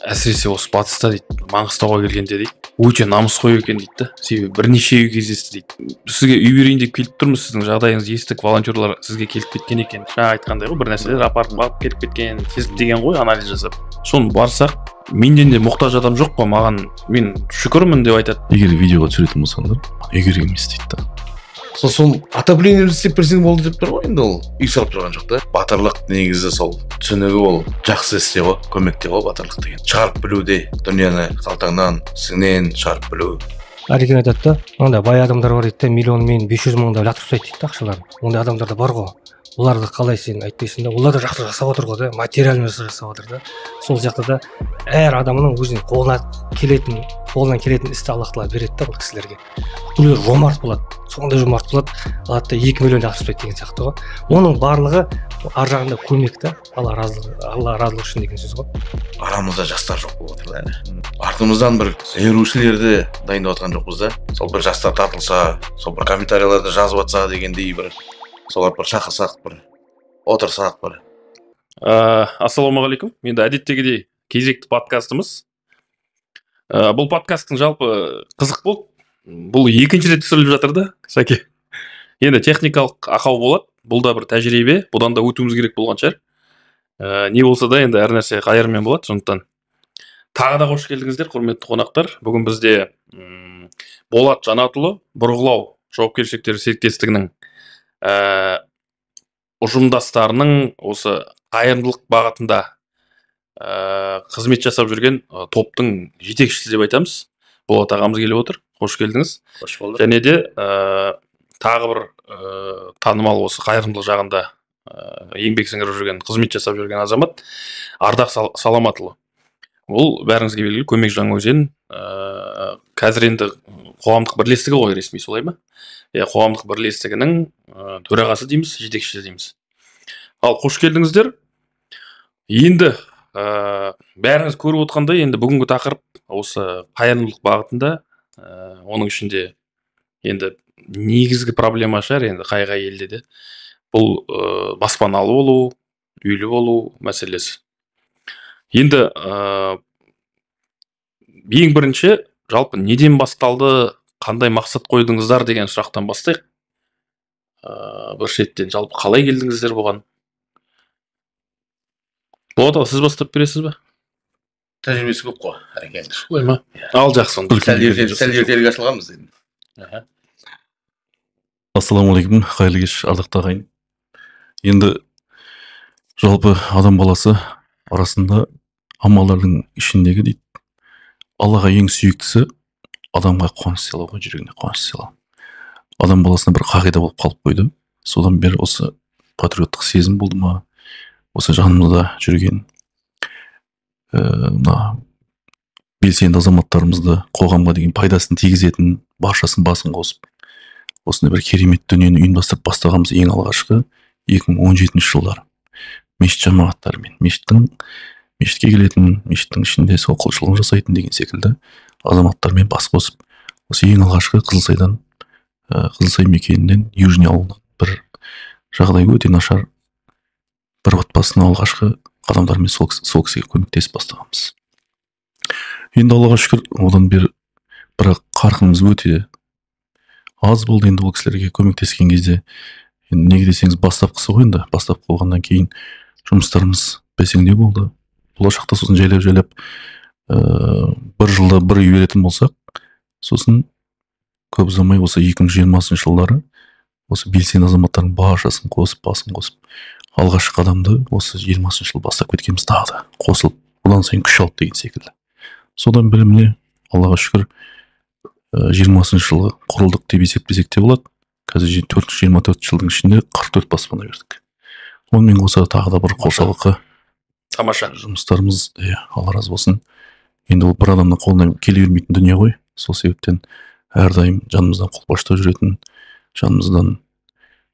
әсіресе осы батыста дейді, Маңғыстауға келгенде дейді, өте намысқой екен дейді да. Себебі бірнеше үй кездесті дейді. Сізге үй берейін деп келіп тұрмыз, сіздің жағдайыңызды естік, волонтерлар сізге келіп кеткен екен. Жаңа айтқандай ғой, бір нәрселер апарып алып келіп кеткен, деген ғой, анализ жасап. Соны барсақ, менен де мұқтаж адам жоқ па, маған мен шүкірмін деп айтады. Егер видеоға түсіретін болсаңдар, егер емес дейді да. Сол отопление істеп берсең болды деп тұр ғой, енді ол үй салып тұрған жоқ та. Батырлық негізі сол түсінігі, ол жақсы істе ғой, көмекте ғой батырлық деген. Шығарып білуде, дүнияны қалтаңнан, сіңнен шығарып білу. Әрекен айтады да, онда бай адамдар бар дейді, миллион мен 500 мыңда лақтырып тастайды дейді ақшаларын. Ондай адамдар да бар ғой. Оларды қалай сен айтпайсың да, олар да жақсы жасап отыр ғой да, материально жасап отыр да. Сол жақта да әр адамның өзінің қолынан келетін істі Аллах тағала береді да бұл кісілерге. Бұл жомарт болады, сондай жомарт болады, алады да 2 миллион ақша деген сияқты ғой. Оның барлығы ар жағында көмек та, Алла разылығы үшін деген сөз ғой. Арамызда жастар жоқ болып отыр да. Артымыздан бір зерушілерді дайындап отқан жоқпыз да. Сол бір жастар тартылса, сол бір комментарийлерді жазып жатса дегендей бір, солар бір шақырсақ, бір отырсақ бір. Ассалаумағалейкум. Енді әдеттегідей кезекті подкастымыз. Бұл подкасттың жалпы қызық болды. Бұл екінші рет түсіріліп жатыр да, Сәке. Енді техникалық ақау болады. Бұл да бір тәжірибе. Бұдан да өтуіміз керек болған шығар. Не болса да енді әр нәрсе қайырмен болады. Сондықтан тағы да қош келдіңіздер, құрметті қонақтар. Бүгін бізде Болат Жанатұлы, Бұрғылау жауапкершіліктері серіктестігінің ұжымдастарының осы қайырымдылық бағытында қызмет жасап жүрген топтың жетекшісі деп айтамыз. Болат ағамыз келіп отыр. Қош келдіңіз. Қош болдық. Және де тағы бір танымал осы қайырымдылық жағында еңбек сіңіріп жүрген, қызмет жасап жүрген азамат Ардақ Саламатұлы. Ол бәріңізге белгілі көмек Жаңаөзен қазір енді қоғамдық бірлестігі ғой, ресми солай ма? Қоғамдық бірлестігінің төрағасы дейміз, жетекшісі дейміз. Ал қош келдіңіздер. Енді бәріңіз көріп отқандай, енді бүгінгі тақырып осы қайырымдылық бағытында, оның ішінде енді негізгі проблема шығар, енді қай елде де бұл баспаналы болу, үйлі болу мәселесі. Енді ең бірінші жалпы неден басталды, қандай мақсат қойдыңыздар деген сұрақтан бастайық. Бір шеттен жалпы қалай келдіңіздер бұған? Болат, сіз бастап бересіз бе? Тәжірибесі көп қой, Әрекен. Солай ма? Ал жақсы. Сәл ертелік ашылғанбыз енді. Ассалаумағалейкум, қайырлы кеш, ардақты ағайын. Енді жалпы адам баласы арасында амалдардың ішіндегі дейді, Аллаға ең сүйіктісі адамға қуаныш сыйлау, жүрегіне қуаныш сыйлау. Адам баласына бір қағида болып қалып қойды. Содан бері осы патриоттық сезім болды ма, осы жанымызда жүрген белсенді азаматтарымызды қоғамға деген пайдасын тигізетін баршасын басын қосып, осындай бір керемет дүниені ұйымдастырып бастағанымыз ең алғашқы 2017 жылдары мешіт жамағаттарымен, мешітке келетін, мешіттің ішінде сол құлшылығын жасайтын деген секілді азаматтармен бас қосып, осы ең алғашқы Қызылсай мекенінен, Южный ауылынан бір жағдай өте нашар бір отбасының алғашқы адамдармен сол кісіге көмектесіп бастағанбыз. Енді Аллаға шүкір, одан бері бірақ қарқынымыз өте аз болды. Енді ол кісілерге көмектескен кезде, енді неге десеңіз бастапқысы ғой, енді бастап қойғаннан кейін жұмыстарымыз бәсеңдеу болды. Болашақта сосын жайлап бір жылда бір үй беретін болсақ, сосын көп ұзамай осы 2020 жылдары осы белсенді азаматтардың баршасын қосып, басын қосып, алғашқы қадамды осы 20 жыл бастап кеткеніміз тағы да қосылып, одан сайын күш алып деген секілді. Содан бері міне Аллаға шүкір 20 жылы құрылдық деп есептесек те болады. Қазір 24 жылдың ішінде 44 баспана бердік. Онымен қоса тағы да бір қосалқы тамаша жұмыстарымыз, Алла разы болсын. Енді ол бір адамның қолынан келе бермейтін дүние ғой. Сол себептен әрдайым жанымыздан қолпаштап жүретін, жанымыздан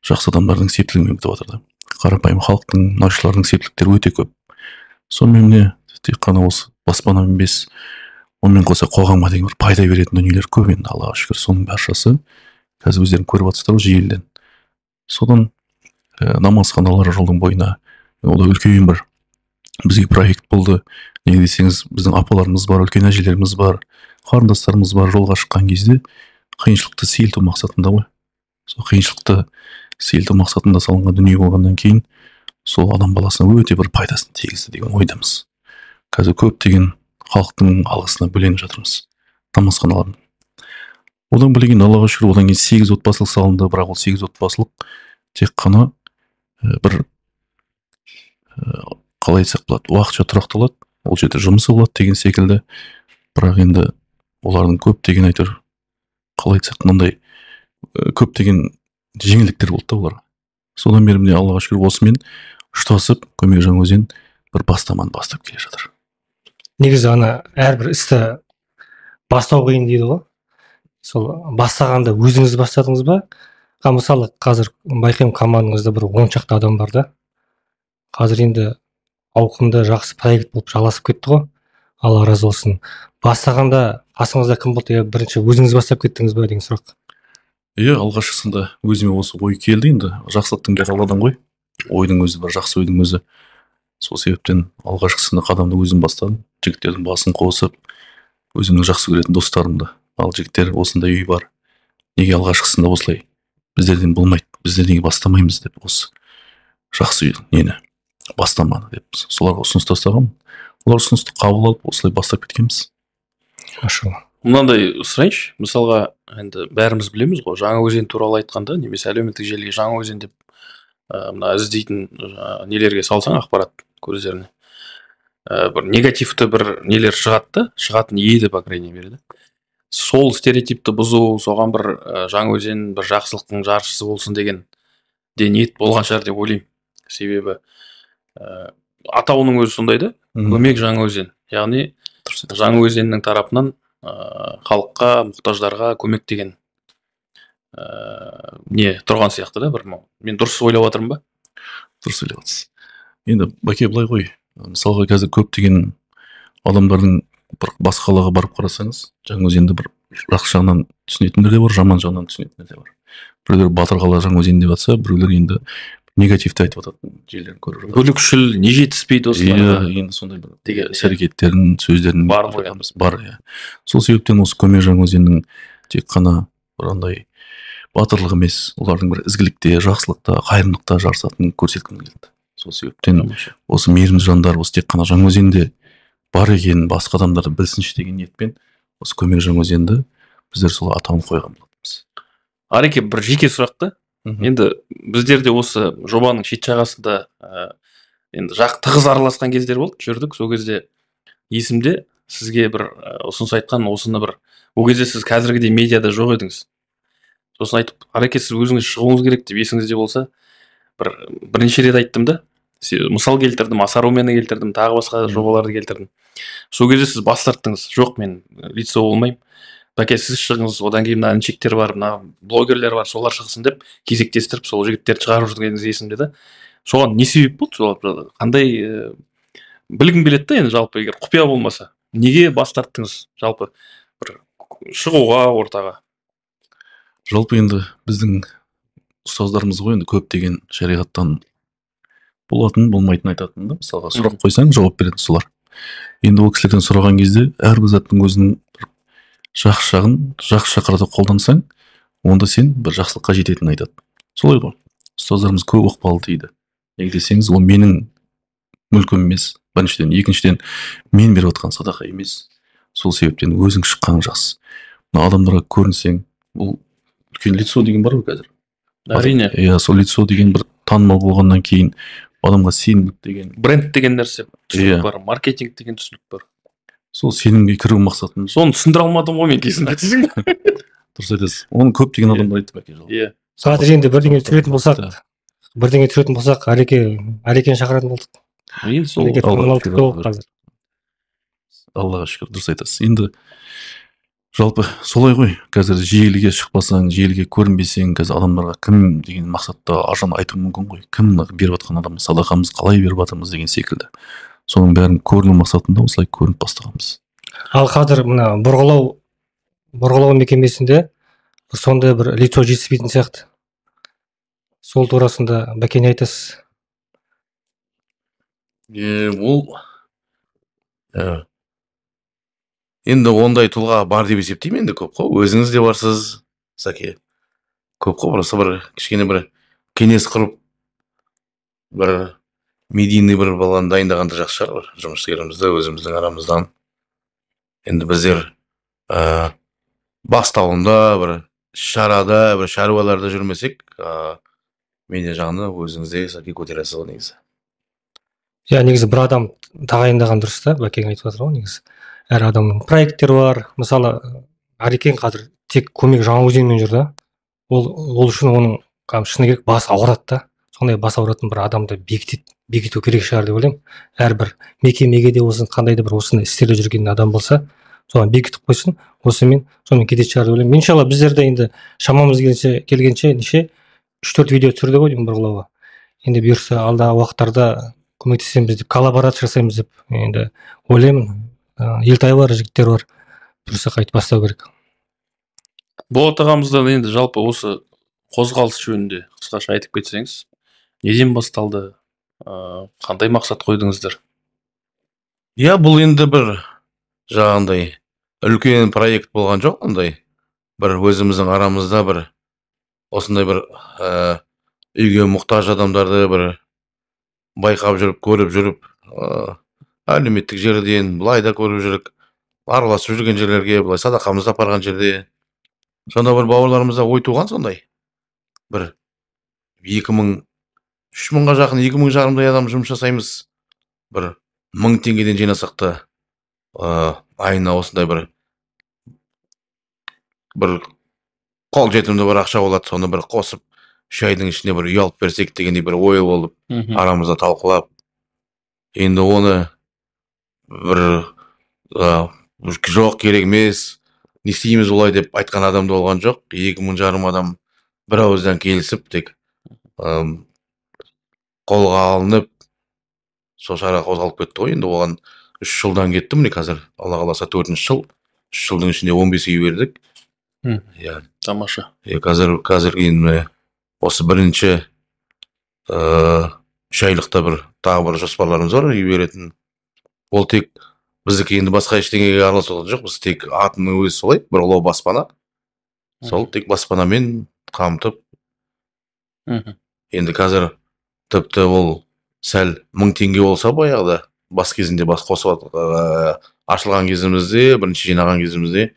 жақсы адамдардың септігімен бітіп жатыр да. Қарапайым халықтың, нашылардың септіктері өте көп. Сонымен міне тек қана осы баспана емес, онымен қоса қоғамға деген бір пайда беретін дүниелер көп. Енді Аллаға шүкір, соның баршасы қазір өздерің көріп жатсыздар желіден. Содан намазханалар жолдың бойына, ол да үлкен бір бізге проект болды. Неге десеңіз, біздің апаларымыз бар, үлкен әжелеріміз бар, қарындастарымыз бар. Жолға шыққан кезде қиыншылықты сейілту мақсатында ғой. Сол қиыншылықты сейілту мақсатында салынған дүние болғаннан кейін сол адам баласына өте бір пайдасын тигізді деген ойдамыз. Қазір көптеген халықтың алғысына бөленіп жатырмыз, тамасханалардың. Одан бөлек Аллаға шүкір, одан кейін 8 отбасылық салынды, бірақ ол 8 отбасылық тек қана бір қалай айтсақ болады, уақытша тұрақталады, ол жерде жұмысы болады деген секілді. Бірақ енді олардың көптеген әйтеуір қалай айтсақ мынандай көптеген жеңілдіктер болды да оларға. Содан бері міне Аллаға шүкір осымен ұштасып Көмек Жаңаөзен бір бастаманы бастап келе жатыр. Негізі әрбір істі бастау қиын дейді ғой. Сол бастағанда өзіңіз бастадыңыз ба? Мысалы қазір байқаймын, командаңызда бір 10 шақты адам бар да. Қазір енді ауқымды жақсы проект болып жалғасып кетті ғой. Алла разы болсын. Бастағанда қасыңызда кім болды? Бірінші өзіңіз бастап кеттіңіз ба деген сұрақ. Алғашқысында өзіме осы ой келді, енді жақсылықтың бәрі Алладан ғой. Ойдың өзі бір жақсы ойдың өзі. Сол себептен алғашқысында қадамды өзім бастадым. Жігіттердің басын қосып, өзімнің жақсы көретін достарымды. Ал жігіттер, осындай үй бар. Неге алғашқысында осылай біздерден болмайды, біздер неге бастамаймыз деп, осы жақсы нені бастаманы деп соларға ұсыныс тастағам. Олар ұсынысты қабыл алып, осылай бастап кеткенбіз. Машалла. Мынандай сұрайыншы, мысалға енді бәріміз білеміз ғой, Жаңаөзен туралы айтқанда, немесе әлеуметтік желіге Жаңаөзен деп мына іздейтін нелерге салсаң ақпарат көздеріне, бір негативті бір нелер шығатын еді, по крайней мере. Сол стереотипті бұзу, соған бір Жаңаөзен бір жақсылықтың жаршысы болсын деген де ниет болған шығар деп ойлаймын. Себебі атауының өзі сондай да, Көмек Жаңаөзен. Яғни Жаңаөзеннің тарапынан халыққа, мұқтаждарға көмек деген не тұрған сияқты да, бір мен дұрыс ойлап жатырмын ба? Дұрыс ойлап жатырсыз. Енді Баке, былай ғой, мысалға қазір көптеген адамдардың бір басқа қалаға барып қарасаңыз, Жаңаөзенді бір жақсы жағынан түсінетіндер де бар, жаман жағынан түсінетіндер де бар. Біреулер батыр қала Жаңаөзен деп жатса, біреулер енді негативті айтып жататын жерлерін көріп жатыр. Бөлікшіл не жетіспейді осыларға? Енді сондай бір іс-әрекеттерін, сөздерін бар ғой. Бар. Сол себептен осы Көмек Жаңаөзеннің тек қана бір андай батырлық емес, олардың бір ізгілікте, жақсылықта, қайырымдылықта жарысатынын көрсеткім келді. Сол себептен осы мейірімді жандар осы тек қана Жаңаөзенде бар екенін басқа адамдар білсінші деген ниетпен осы Көмек Жаңаөзенді біздер сол атауын қойған болатынбыз. Ареке, бір жеке сұрақты. Енді біздерде осы жобаның шет жағасында енді тығыз араласқан кездер болды, жүрдік. Сол кезде есімде сізге бір ұсыныс айтқан, осыны бір, ол кезде сіз қазіргідей медиада жоқ едіңіз. Сосын айтып, Ареке, сіз өзіңіз шығуыңыз керек деп есіңізде болса, бірнеше рет айттым да, мысал келтірдім, Асарумені келтірдім, тағы басқа жобаларды келтірдім. Сол кезде сіз бас тарттыңыз. Жоқ, мен лицо болмаймын. Бәке, сіз шығыңыз, одан кейін мына інчектер бар, мына блогерлер бар, солар шығсын деп кезектестіріп сол жігіттерді шығарып жүргеніңіз есімде да. Соған не себеп болды? Солар қандай білгім келеді да, енді жалпы егер құпия болмаса, неге бас тарттыңыз жалпы бір шығуға ортаға? Жалпы енді біздің ұстаздарымыз ғой, енді көптеген шариғаттан болатын, болмайтын айтатын да. Мысалға сұрақ қойсаң, жауап беретін солар. Енді ол кісілерден сұраған кезде әрбір заттың өзінің жақсы жағын жақсы шақырады қолдансаң, онда сен бір жақсылыққа жететінін айтады. Солай ғой. Ұстаздарымыз көп ықпал дейді. Неге десеңіз, ол менің мүлкім емес, біріншіден, екіншіден, мен беріп отқан садақа емес. Сол себептен өзің шыққаның жақсы. Мына адамдарға көрінсең, бұл үлкен лицо деген бар ғой қазір. Әрине. Сол лицо деген бір танымал болғаннан кейін адамға сенімдік деген, бренд деген нәрсе түсінік бар, маркетинг деген түсінік бар. Сол сенімге кіру мақсатын. Соны түсіндіре алмадым ғой мен кезінде, десең. Дұрыс айтасыз. Оны көптеген адамдар айтты Бәке. Қазір енді бірдеңе түсіретін болсақ, Арекені шақыратын болдық. Аллаға шүкір, дұрыс айтасыз. Енді жалпы солай ғой. Қазір желіге шықпасаң, желіге көрінбесең, қазір адамдарға кім деген мақсатта арзан айту мүмкін ғой. Кім беріп жатқан адам, садақамыз қалай беріп жатырмыз деген секілді. Соның бәрін көріну мақсатында осылай көрініп бастағанбыз. Ал қазір мына бұрғылау мекемесінде сондай бір лицо жетіспейтін сияқты. Сол турасында Бәке не айтасыз? Ол енді ондай тұлға бар деп есептеймін, енді көп қой. Өзіңіз де барсыз, Саке. Көп қой, просто бір кішкене бір кеңес құрып, бір медийный бір баланы дайындағанды жақсы шығар, бір жұмыскерімізді өзіміздің арамыздан. Енді біздер бастауында бір шарада, бір шаруаларда жүрмесек, медиа жағына өзіңізде Саке көтересіз ғой негізі. Негізі бір адам тағайындаған дұрыс та, Бәкең айтып жатыр ғой негізі. Әр адамның проекттері бар. Мысалы, Арекен қазір тек көмек Жаңаөзенмен жүр да. Ол үшін оның шыны керек басы ауырады да. Сондай бас ауыратын бір адамды бекіту керек шығар деп ойлаймын. Әрбір мекемеге де осыны қандай да бір осындай істерде жүрген адам болса, соған бекітіп қойсын, осымен сонымен кететін шығар деп ойлаймын. Иншалла біздер де енді шамамыз келгенше 3-4 видео түсірді ғой деймін Бұрғылауға. Енді бұйырса алдағы уақыттарда көмектесеміз деп, коллаборация жасаймыз деп енді ойлаймын. Елтай бар, жігіттер бар. Бұйырса қайтып бастау керек. Болат ағамыздан енді жалпы осы қозғалыс жөнінде қысқаша айтып кетсеңіз, неден басталды, қандай мақсат қойдыңыздар? Бұл енді бір жағандай үлкен проект болған жоқ, ондай бір өзіміздің арамызда бір осындай бір үйге мұқтаж адамдарды бір байқап жүріп, көріп жүріп, әлеуметтік жерден былай да көріп жүріп, араласып жүрген жерлерге, былай садақамызды апарған жерде, сонда бір бауырларымызда ой туған, сондай бір 3.000-ға жақын 2.000 жарымдай адам жұмыс жасаймыз, бір 1000 теңгеден жинасақ та айына осындай бір қол жетімді бір ақша болады, соны бір қосып 3 айдың ішінде бір үй алып берсек дегендей бір ой болып, арамызда талқылап, енді оны бір жоқ, керек емес, не істейміз олай деп айтқан адамды болған жоқ. 2.000 жарым адам бір ауыздан келісіп, тек қолға алынып, сол шара қозғалып кетті ғой. Енді оған 3 жылдан кетті, міне қазір Алла қаласа 4-ші жыл. 3 жылдың ішінде 15 үй бердік. Тамаша. Қазір кейін осы бірінші 3 айлықта бір тағы бір жоспарларымыз бар, үй беретін. Ол тек біздікі енді басқа ештеңеге араласқан жоқ, біз тек атының өзі солай, Бұрғылау баспана. Сол тек баспанамен қамтып. Енді қазір тіпті ол сәл 1000 теңге болса, баяғыда бас кезінде бас қосып ашылған кезімізде, бірінші жинаған кезімізде,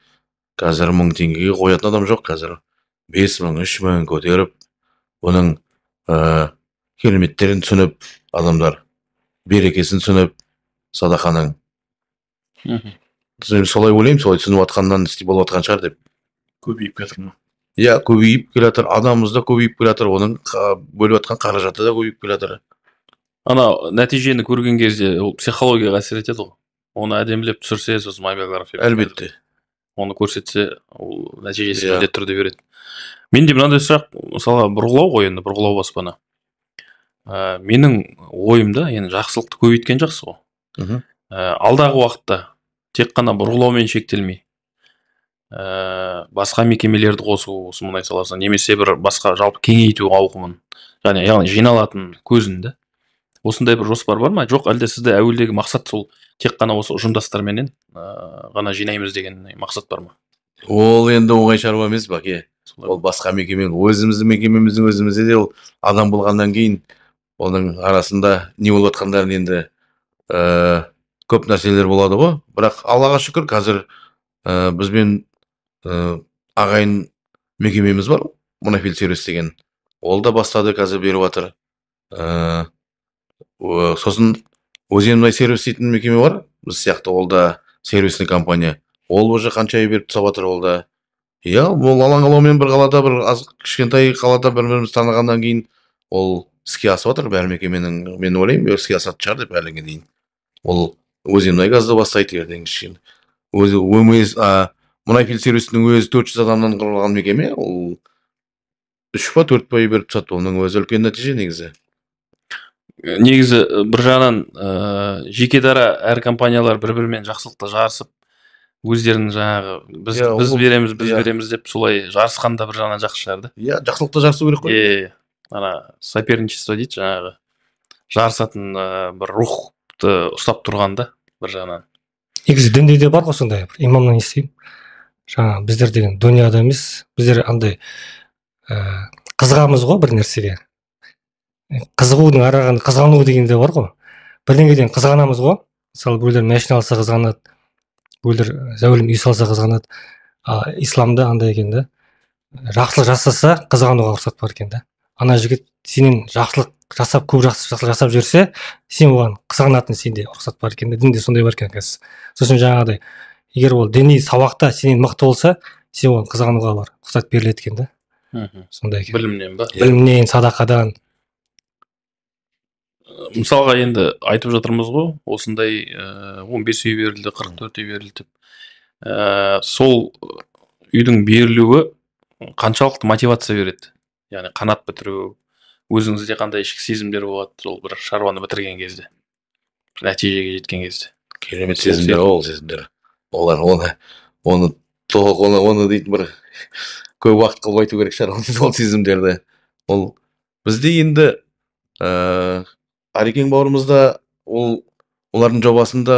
қазір 1000 теңгеге қоятын адам жоқ. Қазір 5000, 3000 көтеріп, оның кереметтерін түсініп, адамдар берекесін түсініп, садақаның. Солай ойлаймын, солай түсініп атқаннан істей болып атқан шығар деп. Көбейіп кетір ме? Көбейіп келатыр, адамымыз да көбейіп келатыр, оның бөліп атқан қаражаты да көбейіп келатыр. Ана нәтижені көрген кезде ол психологияға әсер етеді ғой. Оны әдемілеп түсірсе, сосын мобилография. Әлбетте. Оны көрсетсе, ол нәтижесі міндетті түрде береді. Менде мынандай сұрақ, мысалы Бұрғылау ғой, енді Бұрғылау баспана. Менің ойымда, енді жақсылықты көбейткен жақсы ғой. Алдағы уақытта тек қана Бұрғылаумен шектелмей, басқа мекемелерді қосу, осы мұнай саласына, немесе бір басқа жалпы кеңейту ауқымын, яғни жиналатын көзінде. Осындай бір жоспар бар ма? Жоқ, әлде сізде әуелдегі мақсат сол тек қана осы ұжымдастарменен ғана жинаймыз деген мақсат бар ма? Ол енді оңай шаруа емес, Бәке. Ол басқа мекемен, өзіміздің мекемеміздің өзімізде де ол адам болғаннан кейін, оның арасында не болып жатқандарын енді көп нәрселер болады ғой. Бірақ Аллаға шүкір, қазір бізбен ағайын мекемеміз бар, Мұнафил сервис деген. Ол да бастады, қазір беріп жатыр. Сосын Өзенмұнай сервис дейтін мекеме бар, біз сияқты, ол да сервисный компания. Ол уже қанша үй беріп тастап жатыр, ол да. Ол алаң-алаумен бір қалада, бір кішкентай қалада бір-біріміз танығаннан кейін ол іске асып жатыр, бәрі мекеменің, мен ойлаймын, іске асатын шығар деп әліге дейін. Ол Өзенмұнай газды бастайды ертең кішкене. Мұнафил сервисінің өзі 400 адамнан құрылған мекеме, ол 3 па 4 па үй беріп тастады, оның өзі үлкен нәтиже негізі. Негізі бір жағынан жеке дара әр компаниялар бір-бірімен жақсылықта жарысып, өздерінің жаңағы біз береміз деп солай жарысқанда бір жағынан жақсы шығарды. Жақсылықта жарысу керек қой. Ана соперничество дейді, жаңағы жарысатын бір рух тәртіпті ұстап тұрған да бір жағынан. негізі дінде де бар ғой сондай бір имамнан естимін. Жаңа біздер деген дүнияда емес, біздер андай қызығамыз ғой бір нәрсеге. Қызығудың арағында қызғану деген де бар ғой. Бірдеңеден қызғанамыз ғой. Мысалы біреулер машина алса қызғанады, біреулер зәулім үй салса қызғанады. Исламда андай екен да. Жақсылық жасаса қызғануға рұқсат бар екен да. Ана жігіт сенен жақсылық жасап, көп жақсылық жасап жүрсе, сен оған қызғанатын сенде рұқсат бар екен да. Дінде сондай бар екен қазір. Сосын жаңағыдай, егер ол діни сабақта сенен мықты болса, сен оған қызғануға бар рұқсат беріледі екен да. Сондай екен. Білімнен ба? Білімнен, садақадан. Мысалға енді айтып жатырмыз ғой, осындай 15 үй берілді, 44 үй берілді деп. Сол үйдің берілуі қаншалықты мотивация береді? Яғни қанат бітіру, өзіңізде қандай ішкі сезімдер болады сол бір шаруаны бітірген кезде, нәтижеге жеткен кезде? Керемет сезімдер ол сезімдер. Олар оны толық оны дейтін бір көп уақыт қылып айту керек шығар ол сезімдерді. Ол бізде енді Арекең бауырымызда олардың жобасында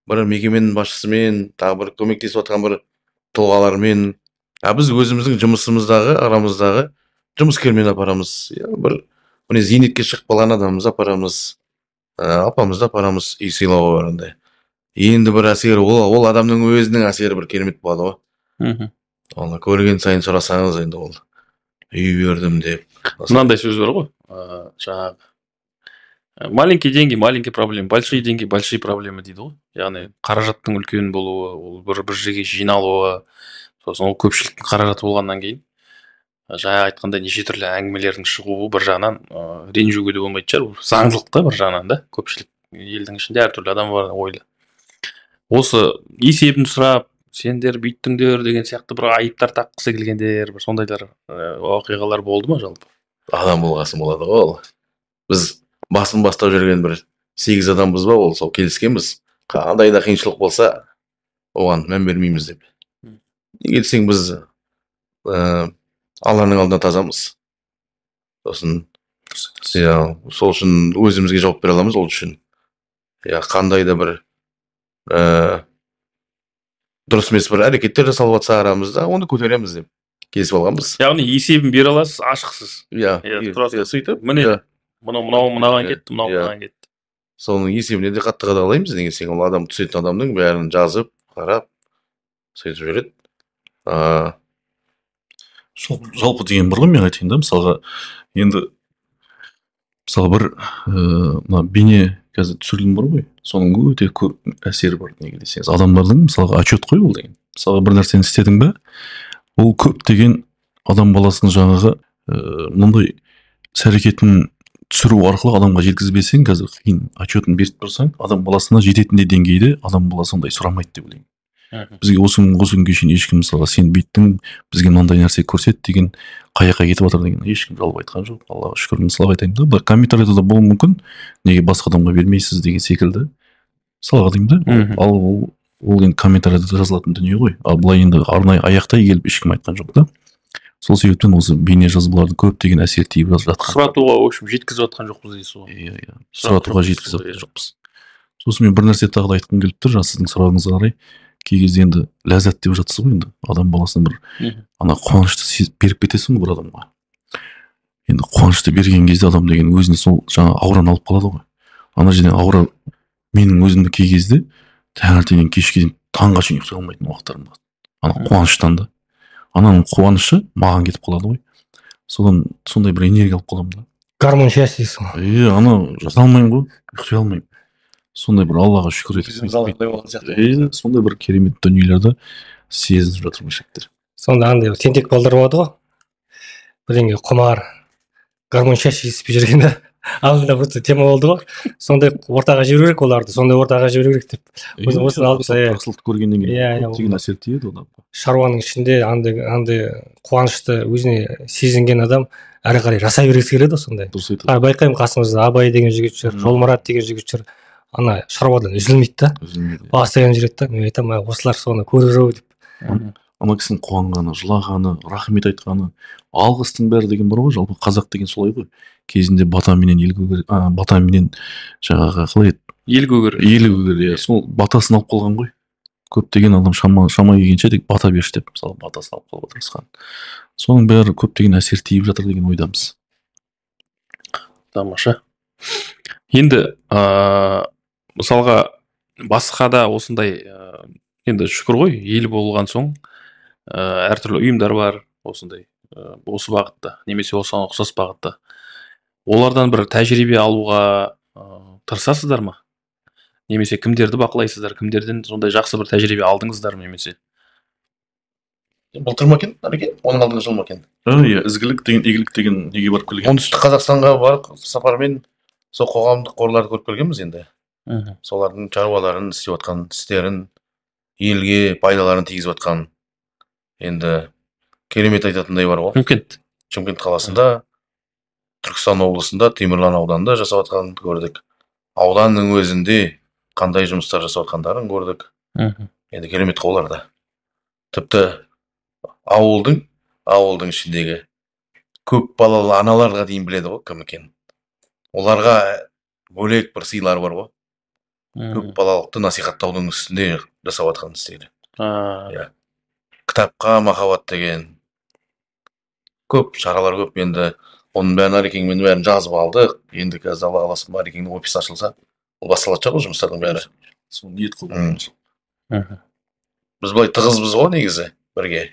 бір мекеменің басшысымен, тағы бір көмектесіп жатқан бір тұлғалармен, біз өзіміздің жұмысымыздағы, арамыздағы жұмыскермен апарамыз. Бір міне зейнетке шығып қалған адамымыз апарамыз, апамызды апарамыз үй сыйлауға барғанда. Енді бір әсері ол адамның өзінің әсері бір керемет болады ғой. Оны көрген сайын сұрасаңыз енді ол үй бердім деп. Мынандай сөз бар ғой, жаңағы маленькие деньги, маленькие проблемы, большие деньги, большие проблемы дейді ғой. Яғни қаражаттың үлкен болуы, ол бір жерге жиналуы, сосын ол көпшіліктің қаражаты болғаннан кейін жаңа айтқандай неше түрлі әңгімелердің шығуы бір жағынан ренжуге де болмайтын шығар, заңдылық та бір жағынан да, көпшілік елдің ішінде әртүрлі адам бар ойлы. Осы есебін сұрап, сендер бүйттіңдер деген сияқты бір айыптар таққысы келгендер, бір сондайлар оқиғалар болды ма жалпы? Адам болғасын болады ғой ол. Біз басын бастап жүрген бір 8 адамбыз ба, ол сол келіскенбіз. Қандай да қиыншылық болса, оған мән бермейміз деп. Неге десең біз Алланың алдында тазамыз. Сосын сол үшін өзімізге жауап бере аламыз ол үшін. Қандай да бір дұрыс емес бір әрекеттер жасалып жатса арамызда, оны көтереміз деп келісіп алғанбыз. Яғни есебін бере аласыз, ашықсыз. Сөйтіп, міне мынау мынаған кетті, мынау мынаған кетті. Соның есебіне де қатты қадағалаймыз, неге десең ол адам түсетін адамның бәрін жазып, қарап, сөйтіп жүреді. Жалпы деген бар ғой, мен айтайын да, мысалға енді бір бейне қазір түсірілім бар ғой, соның өте көп әсері бар, неге десеңіз, адамдардың мысалға отчет қой ол деген. Мысалға бір нәрсені істедің бе, ол көптеген адам баласының жаңағы мынандай іс-әрекетін түсіру арқылы адамға жеткізбесең, қазір қиын отчетін беріп тұрсаң, адам баласына жететіндей деңгейде адам баласы ондай сұрамайды деп ойлаймын. Бізге осы күнге шейін ешкім мысалға сен бүйттің, бізге мынандай нәрсе көрсет деген, қаяққа кетіп жатыр деген ешкім жалоб айтқан жоқ. Аллаға шүкір, мысалға айтайын да, бір комментарийда да болуы мүмкін, неге басқа адамға бермейсіз деген секілді. Мысалға деймін да, ал ол енді комментарийда жазылатын дүние ғой. Ал былай енді арнайы аяқтай келіп ешкім айтқан жоқ та. Сол себептен осы бейне жазбалардың көптеген әсер тиіп жатқан. Сұратуға, в общем, жеткізіп жатқан жоқпыз дейсіз ғой. Сұратуға жеткізіп жатқан жоқпыз. Сосын мен бір нәрсе тағы да айтқым келіп тұр, сіздің сұрағыңызға қарай. Кей кезде енді ләззат деп жатсыз ғой, енді адам баласына бір ана қуанышты беріп кетесің бір адамға. Енді қуанышты берген кезде адам деген өзіне сол жаңа аураны алып қалады ғой. Ана жерден аура менің өзімді кей кезде таңертеңнен кешке дейін таңға шейін ұйықтай алмайтын уақыттарым бар. Ана қуаныштан да. Ананың қуанышы маған кетіп қалады ғой. Содан сондай бір энергия алып қаламын да. Гормон счастья дейсің ғой. Ана жата алмаймын ғой, ұйықтай алмаймын. Сондай бір Аллаға шүкір етесің. Сондай бір керемет дүниелерді сезініп жатырмын шектер. Сонда андай тентек балдар болады ғой. Бірдеңе құмар, гормон счастья естіп жүрген да. Алдында просто тема болды ғой. Сондай ортаға жіберу керек оларды, сондай ортаға жіберу керек деп. Осыны алып жақсылықты көргеннен кейін көптеген әсер тиеді одан. Шаруаның ішінде андай қуанышты өзіне сезінген адам әрі қарай жасай бергісі келеді сондай. Байқаймын қасымызда Абай деген жігіт жүр, Жолмұрат деген жігіт жүр. Ана шаруадан үзілмейді да. Бастаған жүреді да. Мен айтамын, осылар соны көріп деп. ана кісінің қуанғаны, жылағаны, рахмет айтқаны, алғыстың бәрі деген бар ғой, жалпы қазақ деген солай ғой. Кезінде батаменен батаменен жаңағы қалай еді? Ел көгер. Ел көгер, иә. Сол батасын алып қалған ғой. Көптеген адам шама келгенше тек бата берші деп, мысалы, батасын алып қалуға тырысқан. Соның бәрі көптеген әсер тиіп жатыр деген ойдамыз. Тамаша. Енді мысалға басқа да осындай енді шүкір ғой, ел болған соң әртүрлі ұйымдар бар осындай осы бағытта немесе осыған ұқсас бағытта. Олардан бір тәжірибе алуға тырысасыздар ма? Немесе кімдерді бақылайсыздар? Кімдерден сондай жақсы бір тәжірибе алдыңыздар ма немесе? Былтыр ма екен, Ареке? Оның алдыңғы жыл ма екен? Иә, ізгілік деген, игілік деген неге барып келген? Оңтүстік Қазақстанға барып сапармен сол қоғамдық қорларды көріп келгенбіз енді. Солардың шаруаларын, істеп жатқан істерін, елге пайдаларын тигізіп жатқан. Енді керемет айтатындай бар ғой. Шымкент қаласында, Түркістан облысында, Темірлан ауданында жасап жатқанын көрдік. Ауданның өзінде қандай жұмыстар жасап жатқандарын көрдік. Енді керемет қоларда. Тіпті ауылдың ішіндегі көп балалы аналарға дейін біледі ғой кім екен. Оларға бөлек бір сыйлар бар ғой. Көп балалықты насихаттаудың үстінде жасап жатқан істері. Кітапқа махаббат деген көп шаралар көп. Енді оның бәрін Арекеңмен бәрін жазып алдық. Енді қазір Алла қаласа Арекеңнің офисі ашылса, ол басталады ғой жұмыстардың бәрі. Сол ниет қылып. Біз былай тығызбыз ғой негізі бірге.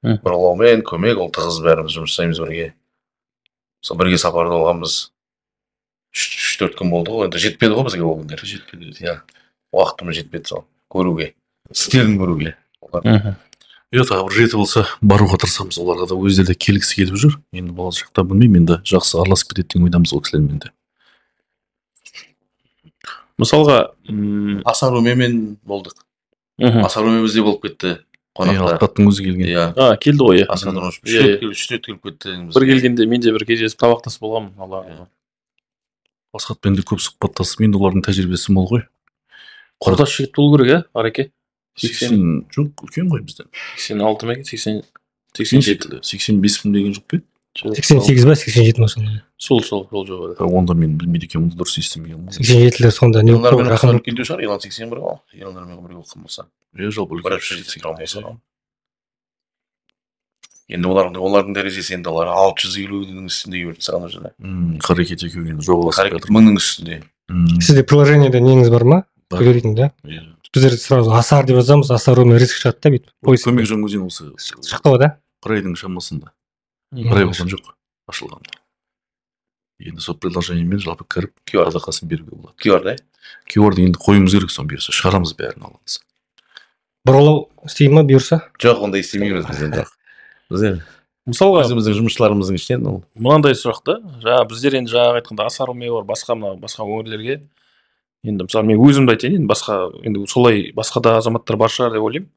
Бір ұлаумен көмек, ол тығыз бәріміз жұмыс жасаймыз бірге. Сол бірге сапарда болғанбыз 3-4 күн болды ғой. Енді жетпеді ғой бізге ол күндер. Жетпеді. Уақытымыз жетпеді сол көруге, істерін көруге. Тағы бір жеті болса баруға тырысамыз, оларға да өздері де келгісі келіп жүр. Енді болашақта білмеймін, енді жақсы араласып кетеді деген ойдамыз ол кісілермен де. Мысалға Асарумемен болдық. Асаруме бізде болып кетті қонақта. Асхаттың өзі келген. Келді ғой. Асхаттың үш рет келіп кетті. Бір келгенде мен де бір кездесіп табақтасып болғанмын. Асхатпен де көп сұхбаттасып, енді олардың тәжірибесі мол ғой. Құрдас жігіт болу керек, Ареке? 80 жоқ, үлкен ғой бізден. 86 ма екен? 87. 85 деген жоқ пе? 88 ба, 87 ма сонда? Сол жоғары. Онда мен білмейді екенмін, дұрыс естімеген. 87-лер сонда не болып жақын үлкендеу шығар, Елан 81 ғой. Еландармен бірге оқыған болса. Жалпы үлкен. Енді олардың дәрежесі енді олар 650-дің үстінде келіп саған уже. Қарекет екеуі енді жоғаласып жатыр. 1000-ның үстінде. Сізде приложениеде неңіз бар ма? Төлейтін да? Біздер сразу Асар деп жазамыз, Асаруме риск шығады да бүйтіп. Көмек жаңғызен осы шықты ғой да? Бір айдың шамасында. Бір ай болған жоқ ашылғанда. Енді сол приложениемен жалпы кіріп садақасын беруге болады. QR-да? QR-ды енді қоюымыз керек, соны бұйырса шығарамыз бәрін аламыз. Бұрылау істей ма бұйырса? Жоқ, ондай істемейміз біз енді. Мысалға өзіміздің жұмысшыларымыздың ішінен ол мынандай сұрақты, біздер енді жаңағы айтқанда Асаруме бар, басқа өңірлерге енді мысалы мен өзімді айтайын, енді басқа енді солай басқа да азаматтар бар шығар деп ойлаймын.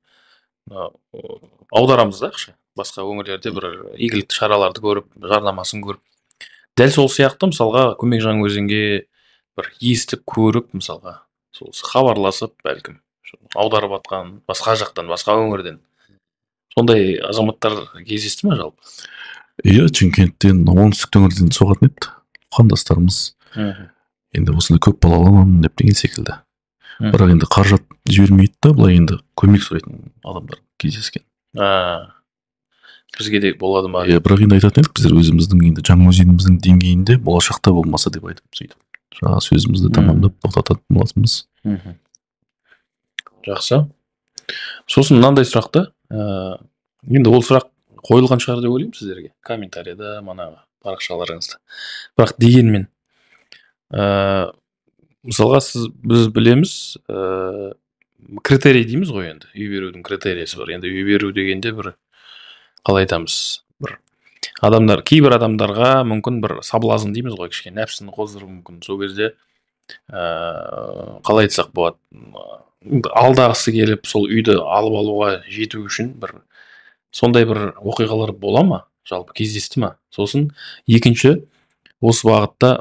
Аударамыз да ақша. Басқа өңірлерде бір игілікті шараларды көріп, жарнамасын көріп. Дәл сол сияқты мысалға көмек Жаңаөзенге бір естіп көріп, мысалға сол хабарласып, бәлкім аударып атқан басқа жақтан, басқа өңірден сондай азаматтар кездесті ме жалпы? Иә, Шымкенттен, оңтүстік өңірден соғатын еді қандастарымыз. Енді осындай көп балалымын деп деген секілді. Бірақ енді қаржат жібермейді да, былай енді көмек сұрайтын адамдар кездескен. Бізге де болады ма? Бірақ енді айтатын едік, біздер өзіміздің енді Жаңаөзеніміздің деңгейінде болашақта болмаса деп айтып сөйтіп. Жаңа сөзімізді тамамдап тоқтататын болатынбыз. Жақсы. Сосын мынандай сұрақты, енді ол сұрақ қойылған шығар деп ойлаймын сіздерге, комментарияда, манағы парақшаларыңызда. Бірақ дегенмен, мысалға біз білеміз, критерий дейміз ғой енді, үй берудің критериясы бар. Енді үй беру дегенде бір, қалай айтамыз, бір адамдар, кейбір адамдарға мүмкін бір саблазын дейміз ғой, кішкене нәпсіні қоздыру мүмкін. Сол кезде қалай айтсақ болады, алдағысы келіп сол үйді алып алуға жету үшін бір сондай бір оқиғалар бола ма, жалпы кездесті ма? Сосын екінші осы бағытта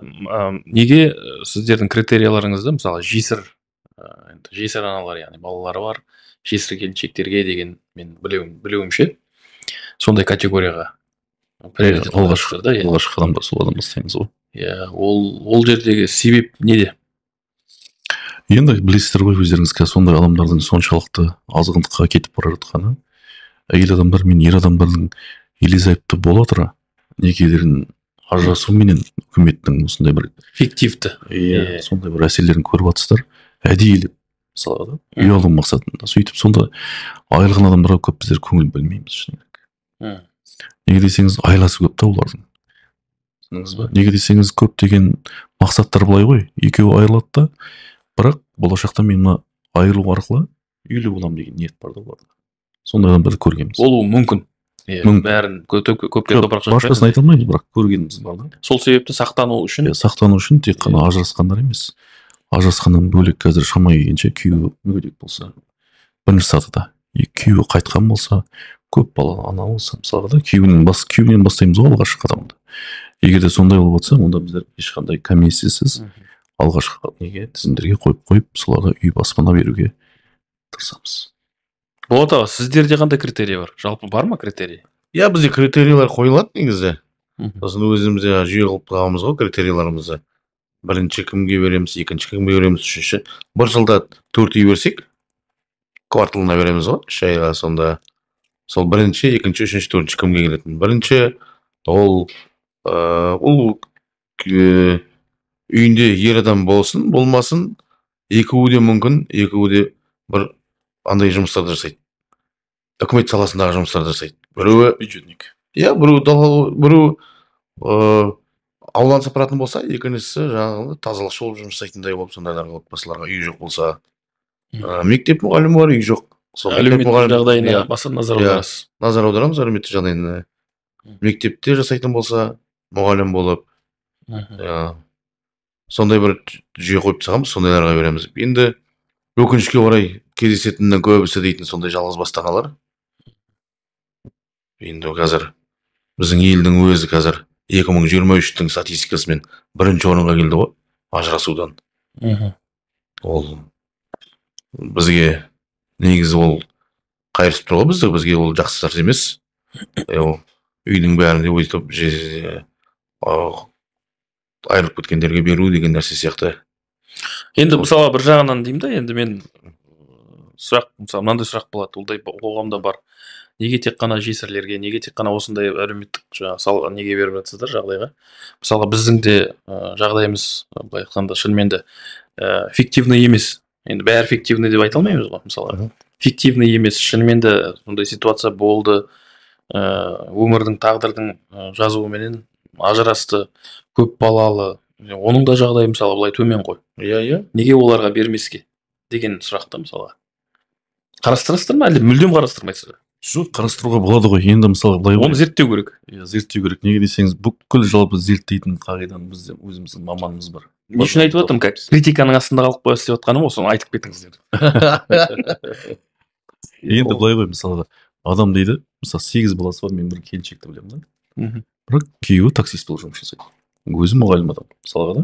неге сіздердің критерияларыңызда мысалы жесір аналар, яғни балалары бар, жесір келіншектерге деген мен білуімше сондай категорияға приоритет алғашқы да. алғашқы қадамда сол адам бастаймыз ғой. Иә, ол жердегі себеп неде? Енді білесіздер ғой өздеріңіз, қазір сондай адамдардың соншалықты азғындыққа кетіп бара жатқаны, әйел адамдар мен ер адамдардың ерлі-зайыпты бола тұра некелерін ажырасуменен үкіметтің осындай бір Фиктивті. сондай бір әсерлерін көріп жатсыздар, әдейілеп мысалға да үй алу мақсатында. Сөйтіп сонда айырылған адамдарға көп біздер көңіл бөлмейміз шыны керек. Неге десеңіз, айласы көп та олардың. Түсіндіңіз ба? Неге десеңіз, көп деген мақсаттар былай ғой, екеуі айырылады да, бірақ болашақта мен мына айырылу арқылы үйлі боламын деген ниет бар да оларда. Сондай адамдарды көргенбіз. Болуы мүмкін. Бәрін көпке топырақ башқасын айта алмаймыз, бірақ көргеніміз бар да. Сол себепті сақтану үшін тек қана ажырасқандар емес. Ажырасқаннан бөлек қазір шамай келгенше күйеуі мүгедек болса, бірінші сатыда, күйеуі қайтқан болса, көп балалы ана болса, мысалға да күйеуінен бастаймыз ғой алғашқы қадамды. Егер де сондай болып жатса, онда біздер ешқандай комиссиясыз алғашқы тізімдерге қойып, соларға үй баспана беруге тырысамыз. Болат аға, сіздерде қандай критерий бар? Жалпы бар ма критерий? Иә, бізде критерийлер қойылады негізі. Сосын өзімізде жүйе қылып тағамыз ғой критерийларымызды. Бірінші кімге береміз, екінші кімге береміз, үшінші. Бір жылда 4 үй берсек, кварталына береміз ғой, 3 айға сонда. Сол бірінші, екінші, үшінші, төртінші кімге келетін. Бірінші, ол үйінде ер адам болсын, болмасын, екеуі де мүмкін, екеуі де бір андай жұмыстарды жасайды. Үкімет саласындағы жұмыстарды жасайды. Біреуі бюджетник. Иә, біреу ауланы сыпыратын болса, екіншісі жаңағы тазалықшы болып жұмыс жасайтындай болып, сондайларға отбасыларға үй жоқ болса, мектеп мұғалімі бар, үй жоқ. Әлеуметтік жағдайына баса назар аударасыз. Назар аударамыз әлеуметтік жағдайына. Мектепте жасайтын болса, мұғалім болып, сондай бір жүйе қойып тастағанбыз, сондайларға береміз. Енді өкінішке орай кездесетіннің көбісі дейтін сондай жалғыз басты аналар. Енді қазір біздің елдің өзі қазір 2023-тің статистикасымен бірінші орынға келді ғой, ажырасудан. Ол бізге негізі ол қайырсып тұр ғой, бізге ол жақсы нәрсе емес. Үйдің бәрінде өйтіп айырылып кеткендерге беру деген нәрсе сияқты. Енді мысалы бір жағынан деймін да, енді мен мысалы мынандай сұрақ болады, олдай қоғамда бар. Неге тек қана жесірлерге, неге тек қана осындай әлеуметтік неге беріп жатсыздар жағдайға? Мысалға біздің де жағдайымыз былай айтқанда шынымен де фиктивный емес. Енді бәрі фиктивный деп айта алмаймыз ғой, мысалға. Фиктивный емес, шынымен де сондай ситуация болды. Өмірдің, тағдырдың жазуыменен ажырасты, көп балалы. Оның да жағдайы мысалы былай төмен ғой. Иә. Неге оларға бермеске деген сұрақта мысалға. Қарастырасыздар ма, әлде мүлдем қарастырмайсыздар? Жоқ, қарастыруға болады ғой. Енді мысалға былай ғой. Оны зерттеу керек. Иә, зерттеу керек. Неге десеңіз, бүкіл жалпы зерттейтін қағиданың бізде өзіміздің маманымыз бар. Не үшін айтып жатырмын, критиканың астында қалып қоясыз деп жатқаным ғой, соны айтып кетіңіздер. Енді былай ғой, мысалға адам дейді, мысалы 8 баласы бар, мен бір келіншекті білемін да. Бірақ күйеуі таксист болып жұмыс жасайды. Өзі мұғалім адам, мысалға да.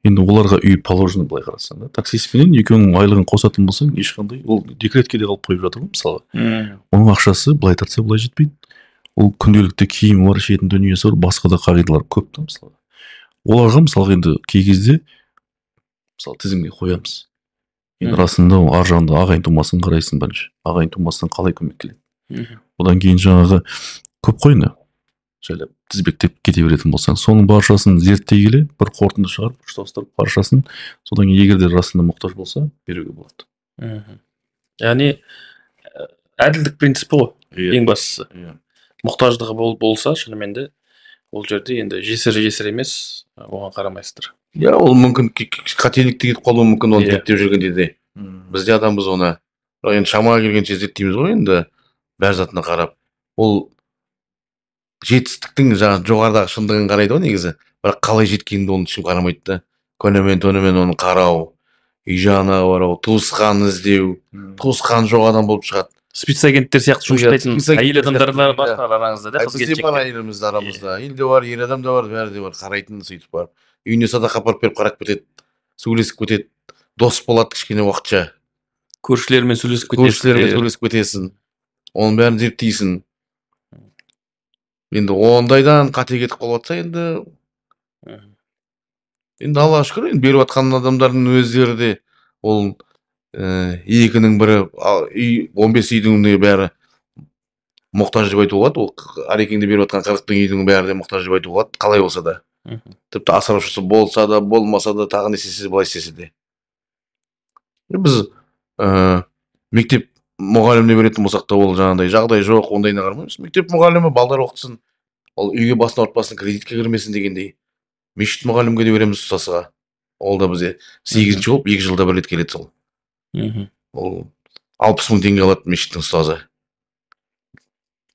Енді оларға үй положено былай қарасаң да. Таксистпенен екеуінің айлығын қосатын болсаң, ешқандай ол декретке де қалып қойып жатыр ғой, мысалға. Оның ақшасы былай тартса былай жетпейді. Ол күнделікті киімі бар, ішетін дүниесі бар, басқа да қағидалар көп та, мысалға. Оларға мысалға енді кей кезде мысалы тізімге қоямыз. Енді расында ар жағында ағайын тумасын қарайсың бірінші. Ағайын тумасынан қалай көмек келеді. Одан кейін жаңағы көп қойны жайлап тізбектеп кете беретін болсаң, соның баршасын зерттей келе, бір қорытынды шығарып, ұштастырып баршасын, содан кейін егер де расында мұқтаж болса, беруге болады. Яғни әділдік принципі ғой, ең бастысы. Мұқтаждығы болса, шынымен де ол жерде енді жесір емес, оған қарамайсыздар. Иә, ол мүмкін қателікті кетіп қалуы мүмкін, оны зерттеп жүргенде де. Бізде адамбыз оны енді шамаға келгенше зерттейміз ғой, енді бәр затына қарап. Ол жетістіктің жоғарыдағы шындығын қарайды ғой негізі. Бірақ қалай жеткенді оның үшін қарамайды да. Көнімен оны қарау, үй жағына барау, туысқанын іздеу, туысқан жоқ адам болып шығады. Спецагенттер сияқты жұмыс жасайтын әйел адамдар бар араңызда да, қыз келіншектер. Бар әйелімізді арамызда. Елде бар, ер адам да бар, бәрі де бар, қарайтын сөйтіп бар. Үйіне садақа апарып беріп қарап кетеді, сөйлесіп кетеді, дос болады кішкене уақытша. көршілермен сөйлесіп көршілермен сөйлесіп кетесің, оның бәрін зерттейсің. Енді ондайдан қате кетіп қалып жатса, енді Аллаға шүкір, енді беріп жатқан адамдардың өздері де ол екінің бірі 15 үйдің бәрі мұқтаж деп айтуға болады. Ол Арекеңде беріп жатқан 40 үйдің бәрі де мұқтаж деп айтуға болады, қалай болса да. Тіпті асыраушысы болса да, болмаса да, тағы не істесе, былай істесе де. Біз мектеп мұғаліміне беретін болсақ та, ол жаңағыдай жағдай жоқ, ондайына қарамаймыз. Мектеп мұғалімі балдар оқытсын, ол үйге басын ауыртпасын, кредитке кірмесін дегендей. Мешіт мұғалімге де береміз ұстазға. Ол да бізде 8-ші болып 2 жылда бір рет келеді сол. Ол 60 мың теңге алады мешіттің ұстазы.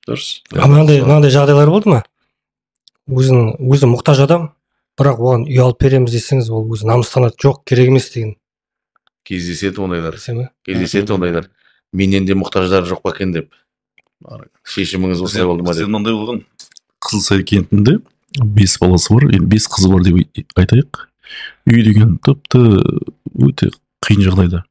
Дұрыс. Мынандай жағдайлар болды ма? Өзі мұқтаж адам, бірақ оған үй алып береміз десеңіз, ол өзі намыстанады, жоқ, керек емес деген. Кездеседі ондайлар. Менен де мұқтаждар жоқ па екен деп. Шешіміңіз осылай болды ма деп. Мынандай болған. Қызылсай кентінде 5 баласы бар, 5 қызы бар деп айтайық. Үй деген тіпті өте қиын жағдайда.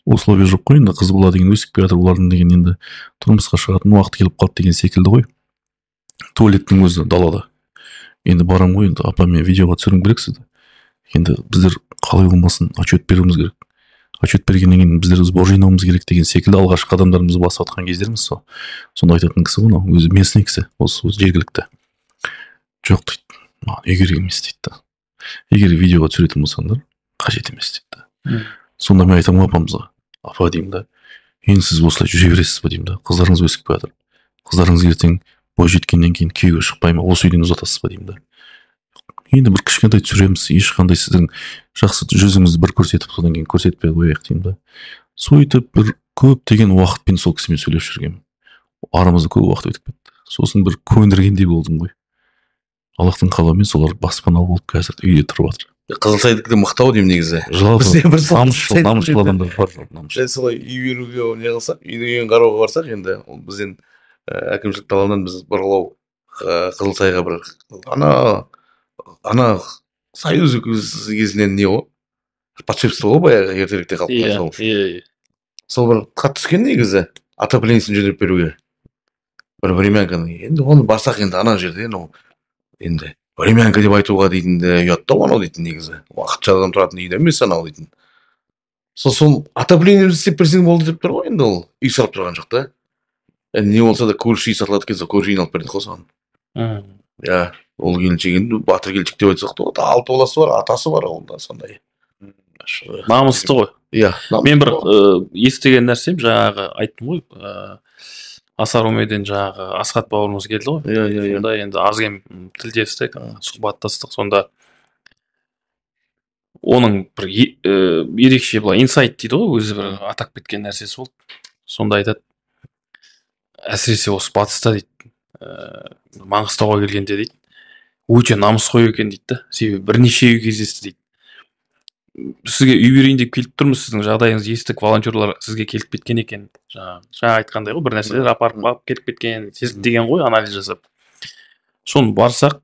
Условия жоқ қой, енді қыз бала деген өсіп келе жатыр, олардың деген енді тұрмысқа шығатын уақыт келіп қалды деген секілді ғой. Туалеттің өзі далада. Енді барам ғой, енді апамен видеоға түсірім керек сізді. Енді біздер қалай болмасын отчет беруіміз керек. Отчет бергеннен кейін біздер сбор жинауымыз керек деген секілді алғашқы қадамдарымызды басып жатқан кездеріміз сол. Сонда айтатын кісі ғой, өзі местный кісі, осы жергілікті. Жоқ дейді, үй керек емес дейді. Егер видеоға түсіретін болсаңдар, қажет емес дейді. Сонда мен айтамын апамызға, апа деймін да, енді сіз осылай жүре бересіз ба деймін да, қыздарыңыз өсіп келе жатыр. Қыздарыңыз ертең бой жеткеннен кейін күйеуге шықпай ма, осы үйден ұзатасыз ба деймін да. Енді бір кішкентай түсіреміз, ешқандай сіздің жақсы жүзіңізді бір көрсетіп, содан кейін көрсетпей қояйық деймін да. Сөйтіп бір көптеген уақытпен сол кісімен сөйлесіп жүргенмін. Арамызда көп уақыт өтіп кетті. Сосын бір көндіргендей болдым ғой. Аллахтың қалауымен солар баспаналы болып қазір үйде тұрып жатыр. Қызылсайдікі де мықтау деймін негізі. Намысшыл адамдар бар. Солай үй беруге не қылсақ, үйдің қарауға барсақ, енді бізден әкімшілік талабынан біз бұрғылау Қызылсайға бір ана союз кезінен не ғой? Подшепство ғой баяғы ертеректе қалыптасқан. Сол бір хат түскен негізі отоплениясын жөндеп беруге. Бір времянканы. Енді оны барсақ енді ана жерде енді времянка деп айтуға дейтін де ұятты анау дейтін негізі. Уақытша адам тұратын үйде емес анау дейтін. Сол отоплениемізді істеп берсең болды деп тұр ғой енді ол. Үй салып тұрған жоқ та. Не болса да көрші үй сатылады екен, сол көрші үйін алып бердік қой соған. Иә, ол келіншек енді батыр келіншек деп айтсақ та, 6 баласы бар, атасы бар ауылда сондай. Намысты ғой. Иә. Мен бір естіген нәрсем жаңағы айттым ғой. Асар Өмеден жаңағы Асхат бауырымыз келді ғой. Сонда енді аз кем тілдестік, сұхбаттастық. Сонда оның бір ерекше былай инсайт дейді ғой, өзі бір атап кеткен нәрсесі болды. Сонда айтады, әсіресе осы батыста дейді, Маңғыстауға келгенде дейді, өте намысқой екен дейді да. Себебі бірнеше үй кездесті дейді. Сізге үй берейін деп келіп тұрмыз, сіздің жағдайыңызды естік, волонтерлар сізге келіп кеткен екен. Жаңа айтқандай ғой, бір нәрселер апарып келіп кеткен, деген ғой, анализ жасап. Соны барсақ,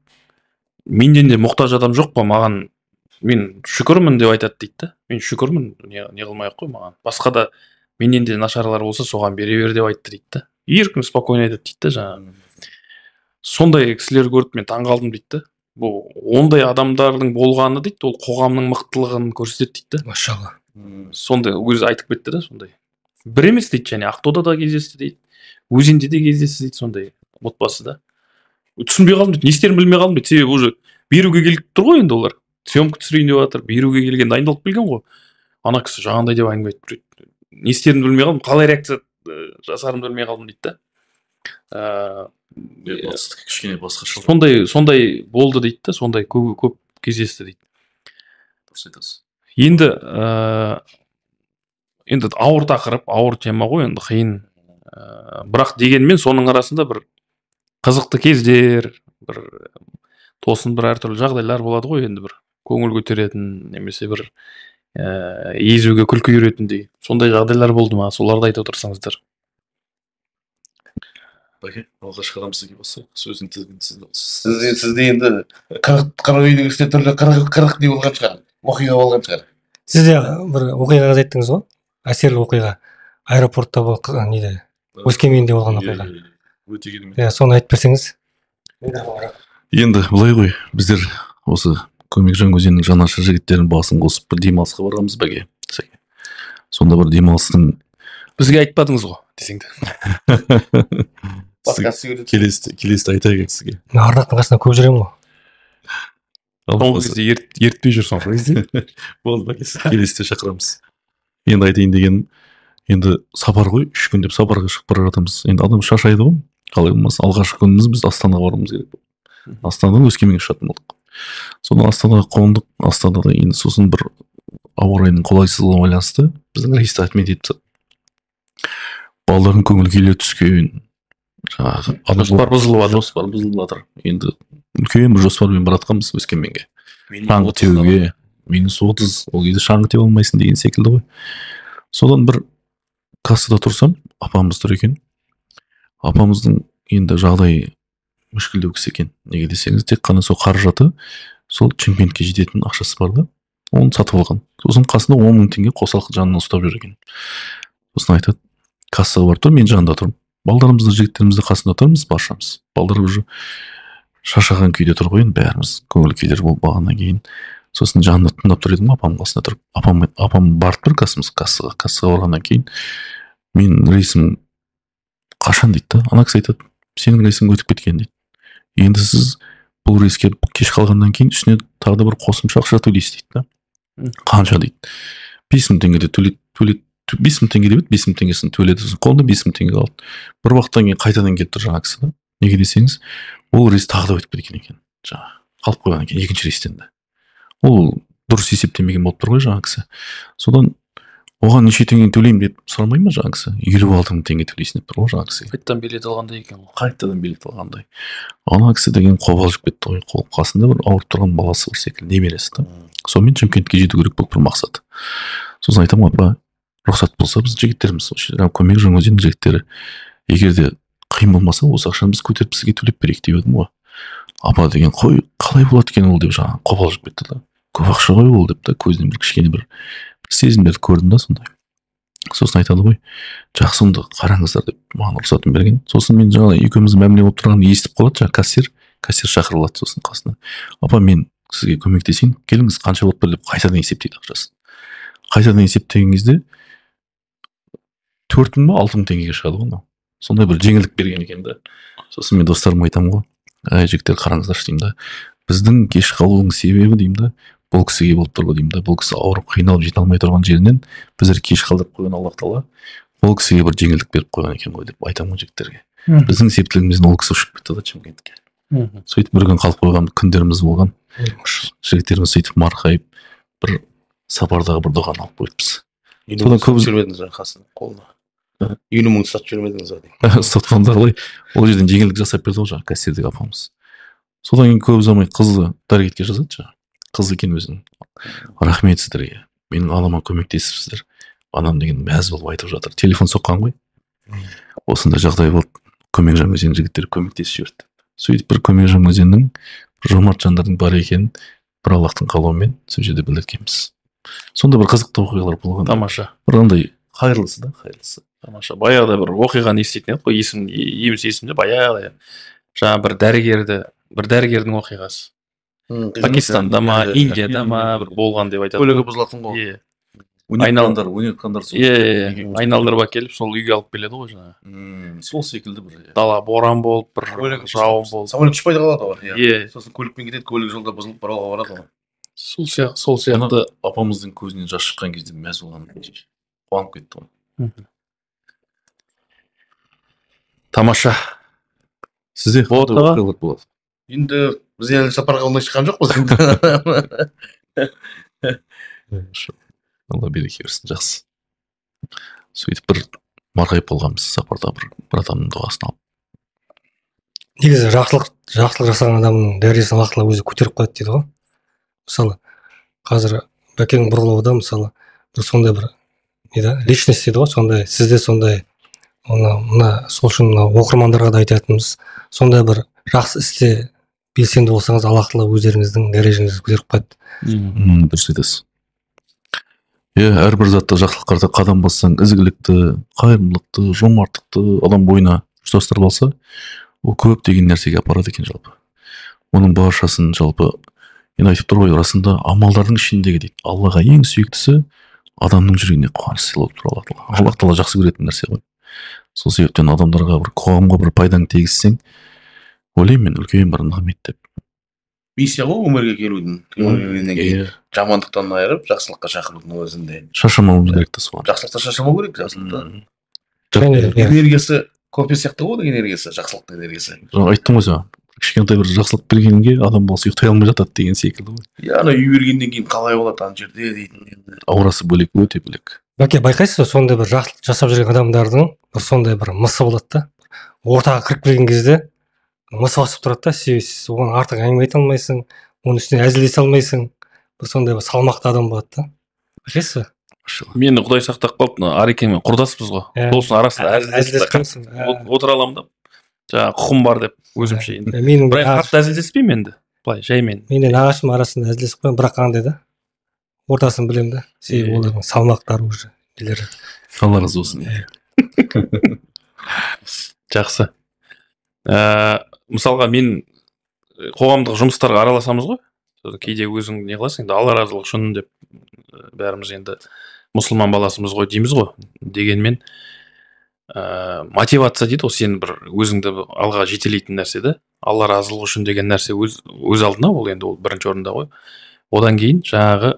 менден де мұқтаж адам жоқ па маған? Мен шүкірмін деп айтады дейді да. Мен шүкірмін, не қылмай ақ қой маған. Басқа да менен де нашарлар болса, соған бере бер деп айтты дейді да. Еркін, спокойно айтады дейді да жаңағы. Сондай кісілер көріп мен таңғалдым дейді да. Бұл ондай адамдардың болғаны дейді, ол қоғамның мықтылығын көрсетеді дейді да. Машалла. Сондай өзі айтып кетті да, сондай. Бір емес дейді, және Ақтоуда да кездесті дейді, Өзенде де кездесті дейді, сондай отбасы да. Түсінбей қалдым дейді, не істерін білмей қалдым дейді, себебі уже беруге келіп тұр ғой енді олар. Съемка түсірейін деп жатыр, беруге келген, дайындалып келген ғой. Ана кісі жаңағындай деп әңгіме айтып тұр. Не істерін білмей қалдым, қалай реакция жасарымды білмей қалдым дейді да. Кішкене басқаша. Сондай болды дейді да, сондай көп кездесті дейді. Дұрыс айтасыз. Енді ауыр тақырып, ауыр тема ғой, енді қиын. Бірақ дегенмен соның арасында бір қызықты кездер, бір тосын бір әртүрлі жағдайлар болады ғой, енді бір көңіл көтеретін, немесе бір езуге күлкі үйретіндей. Сондай жағдайлар болды ма? Соларды айтып отырсаңыздар. Бәке, алғашқы адам сізге болса, сөздің тізгін сізде енді 40 үйдің үстіне түрлі 40 не болған шығар, оқиға болған шығар. Сізде бір оқиға айттыңыз ғой? әсерлі оқиға аэропортта неде Өскеменде болған оқиға. Өте керемет. Иә, соны айтып берсеңіз. Енді былай ғой, біздер осы көмек Жаңаөзеннің жанашыр жігіттерінің басын қосып бір демалысқа барғанбыз бәке. Сонда бір демалыстың бізге айтпадыңыз ғой десең де. келесіде айтайық сізге. Мен Ардақтың қасында көп жүремін ғой. Соңғы кезде ертпей жүр соңғы кезде. Болды бәке, келесіде шақырамыз. Енді айтайын дегенім, енді сапар ғой, 3 күн деп сапарға шығып бара жатырмыз. Енді адам шаршайды ғой. Қалай болмаса алғашқы күніміз біз Астанаға баруымыз керек. Астанадан Өскеменге ұшатын болдық. Содан Астанаға қондық. Астанада енді сосын бір ауа райының қолайсыздығына байланысты біздің рейсті отмет етті. Балалардың көңіл күйлері түскен. Жаңағы жоспар бұзылып жатыр. Енді үлкен бір жоспармен баратқанбыз Өскеменге. Шаңғы теуге, -30, ол кезде шаңғы теуе алмайсың деген секілді ғой. Содан бір кассада тұрсам, апамыз тұр екен. Апамыздың енді жағдайы мүшкілдеу кісі екен. Неге десеңіз, тек қана сол қаражаты сол Шымкентке жететін ақшасы бар да, оны сатып алған. Сосын қасында 10 мың теңге қосалқы жанынан ұстап жүр екен. Сосын айтады, кассаға барып тұр, мен жанында тұрмын. Балдарымызды, жігіттерімізді қасында тұрмыз, баршамыз. Балдар уже шаршаған күйде тұр ғой, бәріміз көңіл күйлер болып бағаннан кейін. Сосын жанында тыңдап тұр едім, апамның қасында тұрып. Апам барып бір кассаға барғаннан кейін мен рейсім қашан дейді да, ана кісі айтады, сенің рейсің өтіп кеткен дейді. Енді сіз бұл рейске кеш қалғаннан кейін үстіне тағы да бір қосымша ақша төлейсіз дейді да. Қанша дейді. 5 мың теңге де төледі. 5 мың теңге деп еді, 5 мың теңгесін төледі. Қолында 5 мың теңге қалды. Бір уақыттан кейін қайтадан келіп тұр жаңа кісі да. Неге десеңіз, ол рейс тағы да өтіп кеткен екен. Жаңа қалып қойған екен екінші рейстен де. Ол дұрыс есептемеген болып тұр ғой жаңа кісі. Содан оған неше теңге төлеймін деп сұрамай ма жаңа кісі? 56 мың теңге төлейсің деп тұр ғой жаңа кісі. Қайтадан билет алғандай екен ғой. Қайтадан билет алғандай. Ана кісі деген қобалжып кетті ғой. Қасында бір ауырып тұрған баласы бар секілді, немересі да. Сонымен Шымкентке жету керек болып бір мақсат. Сосын айтамын, апа, рұқсат болса біз жігіттеріміз, көмек Жаңаөзеннің жігіттері, егер де қиын болмаса, осы ақшаны біз көтеріп сізге төлеп берейік деп едім ғой. Апа деген, қой, қалай болады екен ол деп жаңа қобалжып кетті да. Көп ақша ғой ол деп та, көзінен бір кішкене бір сезімдерді көрдім да сондай. Сосын айтады ғой, жақсы онда қараңыздар деп маған рұқсатын берген. Сосын мен жаңа екеуміз мәміле болып тұрғанын естіп қалады, жаңа кассир шақырылады сосын қасына. Апа, мен сізге көмектесейін, келіңіз қанша болып тұр деп қайтадан есептейді ақшасын. Қайтадан есептеген кезде 4 мың ба 6 мың теңгеге шығады ғой. Сондай бір жеңілдік берген екен да. Сосын мен достарыма айтамын ғой, жігіттер қараңыздаршы деймін да. Біздің кеш қалуының себебі деймін да, бұл кісіге болып тұр ғой деймін да. Бұл кісі ауырып қиналып жете алмай тұрған жерінен біздер кеш қалдырып қойған Аллах тағала бұл кісіге бір жеңілдік беріп қойған екен ғой деп айтамын жігіттерге. Біздің септілігімізден ол кісі ұшып кетті да Шымкентке. Сөйтіп бір күн қалып қойған күндеріміз болған. Жігіттеріміз сөйтіп марқайып бір сапардағы бір дұғаны алып қойыппыз. Содан көп жүрмедіңіз ғой қасында қолына. 50 мың ұстап жүрмедіңіз ғой. Ұстатқанда қалай ол жерден жеңілдік жасап берді ғой жаңағы кассирдегі апамыз. Содан кейін көп ұзамай қызы дәрігерге жазады жаңағы. Қыз екен өзінің. Рахмет сіздерге. Менің анама көмектесіпсіздер. Анам деген мәз болып айтып жатыр. Телефон соққан ғой. Осындай жағдай болды. Көмек Жаңаөзен жігіттері көмектесіп жіберді. Сөйтіп бір көмек Жаңаөзеннің жомарт жандардың бар екенін бір Аллахтың қалауымен сол жерде білдіргенбіз. Сонда бір қызықты оқиғалар болған. Тамаша. Бір андай қайырлысы да, қайырлысы. Тамаша. Баяғыда бір оқиғаны еститін едік қой, есімде баяғыда. Жаңа бір дәрігердің оқиғасы. Пакистанда ма, Индияда ма бір болған деп айтады. Көлігі бұзылатын ғой. Иә. Өнертқандар сол. Иә, айналдырып әкеліп сол үйге алып келеді ғой жаңа. Сол секілді бір. Дала боран болып, бір жауын болып. Самолет ұшпай қалады ғой. Иә. Сосын көлікпен кетеді, көлік жолда бұзылып баруға барады ғой. Сол сияқты апамыздың көзінен жас шыққан кезде мәз болған. Қуанып кетті ғой. Тамаша. Сізде болады. Енді біз әлі сапарға ондай шыққан жоқпыз енді. Алла береке берсін, жақсы. Сөйтіп бір марқайып болғанбыз сапарда бір адамның дұғасын алып. Негізі жақсылық жасаған адамның дәрежесін Аллах тағала өзі көтеріп қояды дейді ғой. Мысалы, қазір Бәкең Бұрғыловда мысалы бір сондай бір личность дейді ғой, сондай сізде сондай мына сол үшін оқырмандарға да айтатынымыз, сондай бір жақсы істе белсенді болсаңыз, Аллах тағала өздеріңіздің дәрежеңізді көтеріп қояды. Дұрыс айтасыз. әрбір затты жақсылыққа қадам бассаң, ізгілікті, қайырымдылықты, жомарттықты адам бойына ұштастырып алса, ол көптеген нәрсеге апарады екен жалпы. Оның баршасын жалпы енді айтып тұр ғой, расында амалдардың ішіндегі дейді, Аллаға ең сүйіктісі адамның жүрегіне қуаныш сыйлау туралы. Аллах тағала жақсы көретін нәрсе ғой. Сол себептен адамдарға бір қоғамға бір пайдаң тигізсең, ойлаймын мен үлкен бір нығмет деп. Миссия ғой өмірге келудің. Өмірге келгеннен кейін жамандықтан айырып, жақсылыққа шақырудың өзінде. Шаршамауымыз керек те соған. Жақсылықта шаршамау керек, жақсылықта. Және Энергиясы кофе сияқты ғой, энергиясы, жақсылықтың энергиясы. Айттым ғой саған, кішкентай бір жақсылық бергенге адам баласы ұйықтай алмай жатады деген секілді ғой. Ана үй бергеннен кейін қалай болады ана жерде дейтін енді. Аурасы бөлек, өте бөлек. бәке байқайсыз ба, сондай бір жақсылық жасап жүрген адамдардың бір сондай бір мысы болады да, ортаға кіріп келген кезде мысы басып тұрады да, себебі сіз оған артық әңгіме айта алмайсың, оның үстіне әзілдесе алмайсың, бір сондай бір салмақты адам болады да. Байқайсыз ба? Мені Құдай сақтап қалып, Арекеңмен құрдаспыз ғой. Сосын арасында әзілдесіп отыра аламын да, жаңағы құқым бар деп өзімше енді. Бірақ қатты әзілдеспеймін енді. Былай жаймен. Мен де нағашым арасында әзілдесіп қоямын, бірақ қандай да, ортасын білемін да, себебі олардың салмақтары уже нелері. Алла разы болсын. Жақсы. Мысалға мен қоғамдық жұмыстарға араласамыз ғой. Кейде өзің не қыласың, енді Алла разылығы үшін деп бәріміз енді мұсылман баласымыз ғой дейміз ғой. Дегенмен мотивация дейді ғой, сен бір өзіңді алға жетелейтін нәрсе да. Алла разылығы үшін деген нәрсе өз алдына, ол енді ол бірінші орында ғой. Одан кейін жаңағы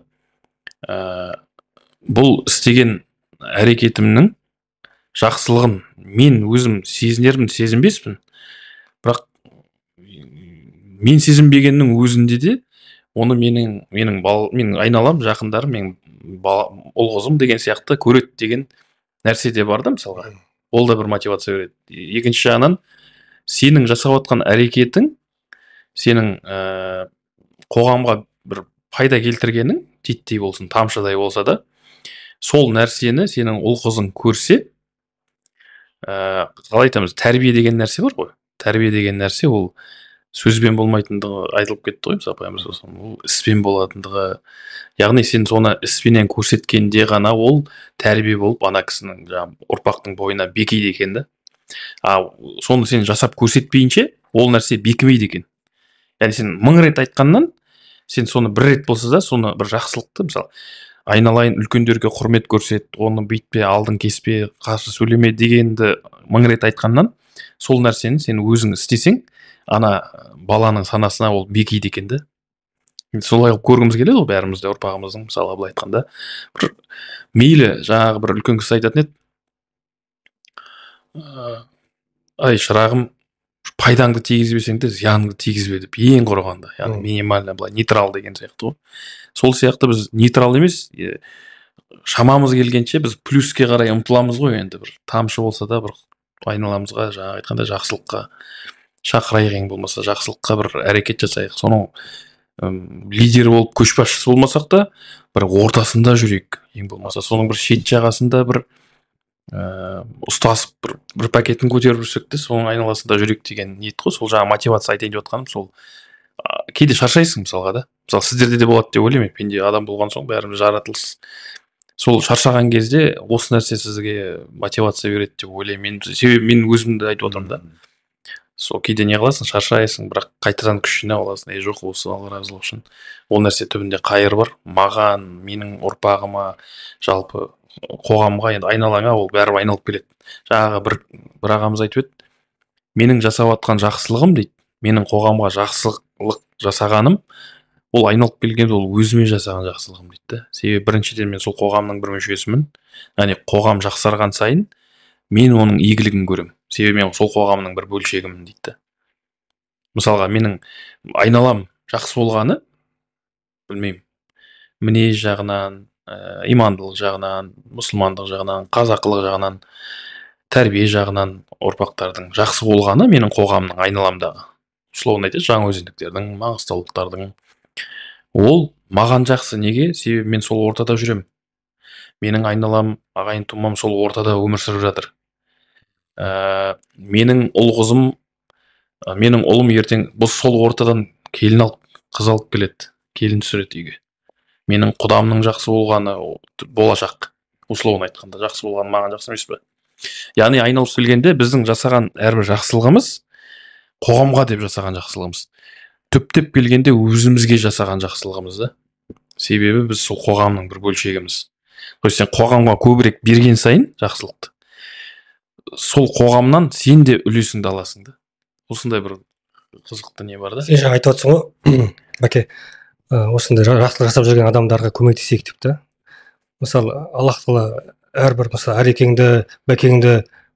бұл істеген әрекетімнің жақсылығын мен өзім сезінермін, сезінбеспін. Бірақ мен сезінбегеннің өзінде де оны менің айналам, жақындарым, менің ұл қызым деген сияқты көреді деген нәрсе де бар да, мысалға. Ол да бір мотивация береді. Екінші жағынан сенің жасап отқан әрекетің сенің қоғамға бір пайда келтіргенің, титтей болсын, тамшыдай болса да, сол нәрсені сенің ұл қызың көрсе, қалай айтамыз, тәрбие деген нәрсе бар ғой. Тәрбие деген нәрсе ол сөзбен болмайтындығы айтылып кетті ғой, апайымыз, ол іспен болатындығы. Яғни сен соны іспенен көрсеткенде ғана ол тәрбие болып ана кісінің ұрпақтың бойына бекиді екен да. Соны сен жасап көрсетпейінше ол нәрсе бекімейді екен. Яғни сен 1000 рет айтқаннан сен соны бір рет болса да, соны бір жақсылықты, мысалы, айналайын үлкендерге құрмет көрсет, оны бүйтпе, алдың кеспе, қарсы сөйлеме дегенді 1000 рет айтқаннан, сол нәрсені сен өзің істесең, ана баланың санасына ол бекиді екен да. Солай көргіміз келеді ғой бәрімізде, ұрпағымыздың, мысалға былай айтқанда. Бір мейлі жаңағы бір үлкен кісі айтатын еді. Ай шырағым, пайдаңды тигізбесең де зияныңды тигізбе деп, ең құрығанда, яғни минимально былай нейтрал деген сияқты ғой. Сол сияқты біз нейтрал емес, шамамыз келгенше біз плюске қарай ұмтыламыз ғой, енді бір тамшы болса да бір айналамызға жаңағы айтқанда жақсылыққа шақырайық, ең болмаса жақсылыққа бір әрекет жасайық. Соның лидері болып көшбасшысы болмасақ та, бір ортасында жүрейік, ең болмаса соның бір шет жағасында бір ұстасып бір пакетін көтеріп жүрсек те, соның айналасында жүрейік деген ниет қой. Сол жаңа мотивация айтайын деп отқаным сол. Кейде шаршайсың мысалға да. Мысалы сіздерде де болады деп ойлаймын, пенде адам болған соң бәріміз жаратылыс. Сол шаршаған кезде осы нәрсе сізге мотивация береді деп ойлаймын. Себебі мен өзімді айтып отырмын да. Сол кейде не қыласың, шаршайсың, бірақ қайтадан күш жинап аласың. Жоқ, осы Алла разылығы үшін. Ол нәрсе түбінде қайыр бар. Маған, менің ұрпағыма, жалпы қоғамға, енді айналаңа ол бәрі айналып келеді. Жаңағы бір ағамыз айтып еді, менің жасап жатқан жақсылығым дейді, менің қоғамға жақсылық жасағаным, ол айналып келген ол өзіме жасаған жақсылығым дейді. Себебі біріншіден мен сол қоғамның бір мүшесімін. Яғни қоғам жақсарған сайын мен оның игілігін көремін. Себебі мен сол қоғамның бір бөлшегімін дейді. Мысалға менің айналам жақсы болғаны, білмеймін, мінез жағынан, имандылық жағынан, мұсылмандық жағынан, қазақылық жағынан, тәрбие жағынан ұрпақтардың жақсы болғаны менің қоғамның айналамдағы, условно айтады, жаңаөзендіктердің, маңғыстаулықтардың, ол маған жақсы. Неге? Себебі мен сол ортада жүремін. Менің айналам, ағайын тумам сол ортада өмір сүріп жатыр. Менің ұлым ертең бұл сол ортадан келін алып, қыз алып келеді, келін түсіреді үйге. менің құдамның жақсы болғаны болашақ условно айтқанда жақсы болғаны маған жақсы емес пе? Яғни айналып келгенде біздің жасаған әрбір жақсылығымыз қоғамға деп жасаған жақсылығымыз, түптеп келгенде өзімізге жасаған жақсылығымыз да. Себебі біз сол қоғамның бір бөлшегіміз. То есть сен қоғамға көбірек берген сайын жақсылықты, сол қоғамнан сен де үлесіңді аласың да. Осындай бір қызықты не бар да. Сен жаңа айтып отырсың ғой, бәке, осындай жақсылық жасап жүрген адамдарға көмектесейік деп та. Мысалы, Аллах тағала әрбір мысалы әрекеңді, бәкеңді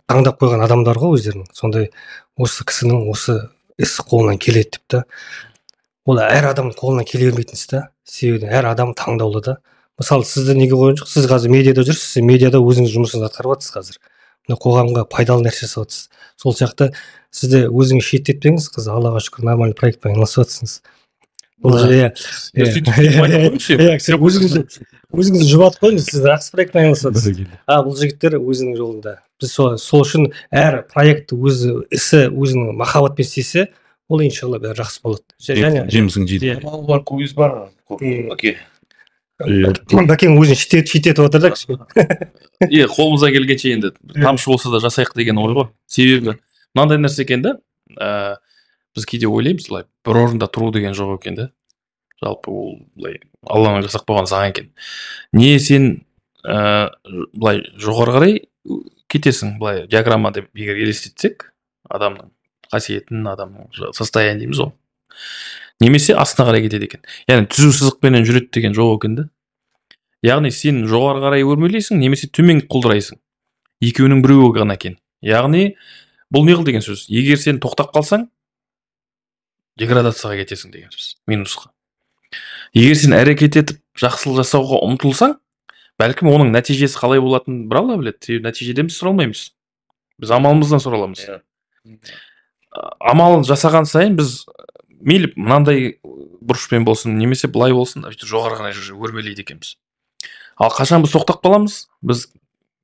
таңдап қойған адамдар ғой өздерінің. Сондай осы кісінің осы іс қолынан келеді деп та. Ол әр адамның қолынан келе бермейтін іс та. Себебі әр адам таңдаулы да. Мысалы, сізді неге қойған жоқ? Сіз қазір медиада жүрсіз, сіз медиада өзіңіз жұмысыңызды атқарып жатсыз қазір. Мына қоғамға пайдалы нәрсе жасап жатсыз. Сол сияқты сізді өзіңіз шеттетпеңіз, қыз, Аллаға шүкір, нормальный проектпен айналысып жатсыңыз. Бұл өзіңізді жұбатып қойыңыз, сіз жақсы проектпен айналысып жатсыз. Бұл жігіттер өзінің жолында. Біз сол үшін әр проект өзі ісі өзінің махаббатпен істесе, ол иншалла бәрі жақсы болады. Жемісің жейді. Бар, көбейіз бар. Бәкең өзін шеттетіп отыр да кішкене. Қолымызға келгенше енді тамшы болса да жасайық деген ой ғой. Себебі мынандай нәрсе екен да, біз кейде ойлаймыз, бір орында тұру деген жоқ екен да. Жалпы ол былай Алланың жасап қойған заң екен. Не сен былай жоғары қарай кетесің, былай диаграмма деп егер елестетсек, адамның қасиетін, адамның состояние дейміз ғой. Немесе астына қарай кетеді екен. Яғни түзу сызықпенен жүреді деген жоқ екен да. Яғни сен жоғары қарай өрмелейсің, немесе төмен құлдырайсың. Екеуінің біреуі ғана екен. Яғни бұл не қыл деген сөз? Егер сен тоқтап қалсаң, деградацияға кетесің деген сөз, минусқа. Егер сен әрекет етіп жақсылық жасауға ұмтылсаң, бәлкім оның нәтижесі қалай болатынын бір Алла біледі. Себебі нәтижеден біз сұралмаймыз. Біз амалымыздан сұраламыз. Амалын жасаған сайын біз мейлі мынандай бұрышпен болсын, немесе былай болсын, жоғары қарай өрмелейді екенбіз. Ал қашан біз тоқтап қаламыз, біз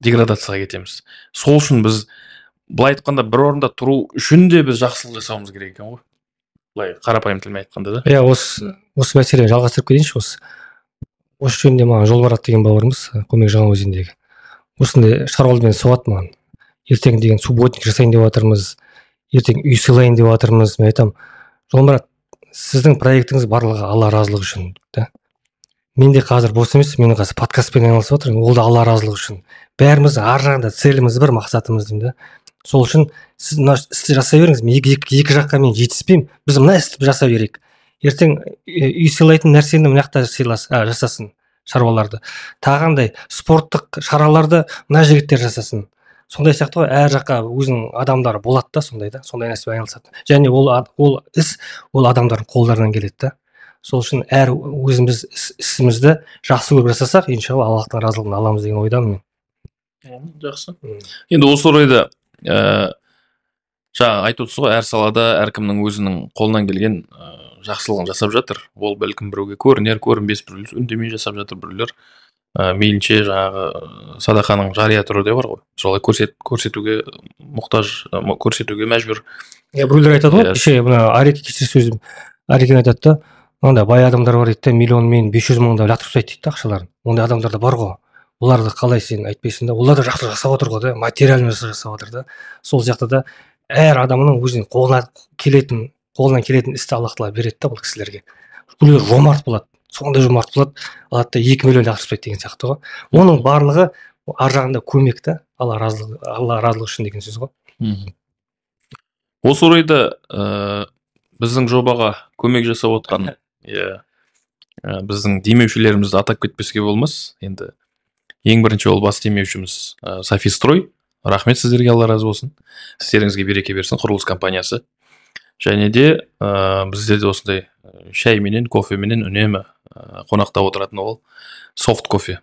деградацияға кетеміз. Сол үшін біз былай айтқанда бір орында тұру үшін де біз жақсылық жасауымыз керек екен ғой. Былай қарапайым тілмен айтқанда да. Осы мәселені жалғастырып кетейінші. Осы жөнінде маған Жолмұрат деген бауырымыз, Көмек Жаңаөзендегі, осындай шаруалармен соғады маған. Ертең деген субботник жасайын деп жатырмыз, ертең үй сыйлайын деп жатырмыз. Мен айтамын, Жолмұрат, сіздің проектіңіз барлығы Алла разылығы үшін да. Мен де қазір бос емес, мен қазір подкастпен айналысып отырмын, ол да Алла разылығы үшін. Бәріміз ар жағында целіміз бір, мақсатымыз деймін да. Сол үшін сіз мына істі жасай беріңіз, мен екі жаққа мен жетіспеймін, біз мына істі жасай берейік. Ертең үй сыйлайтын нәрсені мына жақта жасасын шаруаларды. Тағандай спорттық шараларды мына жігіттер жасасын. Сондай сияқты ғой, әр жаққа өзінің адамдары болады да, сондай нәрсемен айналысады. Және ол іс ол адамдардың қолдарынан келеді да. Сол үшін әр өзіміз ісімізді жақсы көріп жасасақ, иншалла Аллахтың разылығын аламыз деген ойдамын мен. Жақсы. Енді осы орайда жаңа айтып отырсыз ғой, әр салада әркімнің өзінің қолынан келген жақсылығын жасап жатыр. Ол бәлкім біреуге көрінер, көрінбес, біреулер үндемей жасап жатыр, біреулер мейлінше жаңағы садақаның жария түрі де бар ғой. Солай көрсетуге мұқтаж, көрсетуге мәжбүр. Біреулер айтады ғой, кеше мына Ареке кеше сөзім, Ареке айтады да, мынандай бай адамдар бар дейді, 1 миллион 500 мыңдап лақтырып тастайды дейді ақшаларын. Ондай адамдар да бар ғой. Оларды қалай сен айтпайсың да, олар да жақсы жасап отыр ғой да, материально жасап отыр да. Сол сияқты да әр адамның өзінің қолынан келетін істі Аллах тағала береді да бұл кісілерге. Біреулер жомарт болады, сондай жомарт болады, алады да 2 миллион лақтырып тастайды деген сияқты ғой. Оның барлығы ар жағында көмек та, Алла разылығы үшін деген сөз ғой. Осы орайда біздің жобаға көмек жасап отқан біздің демеушілерімізді атап кетпеске болмас. Енді ең бірінші ол бас демеушіміз Софистрой. Рахмет сіздерге, Алла разы болсын. Сіздеріңізге береке берсін, құрылыс компаниясы. Және де біздерде осындай шайменен, кофеменен үнемі қонақта отыратын ол софт кофе.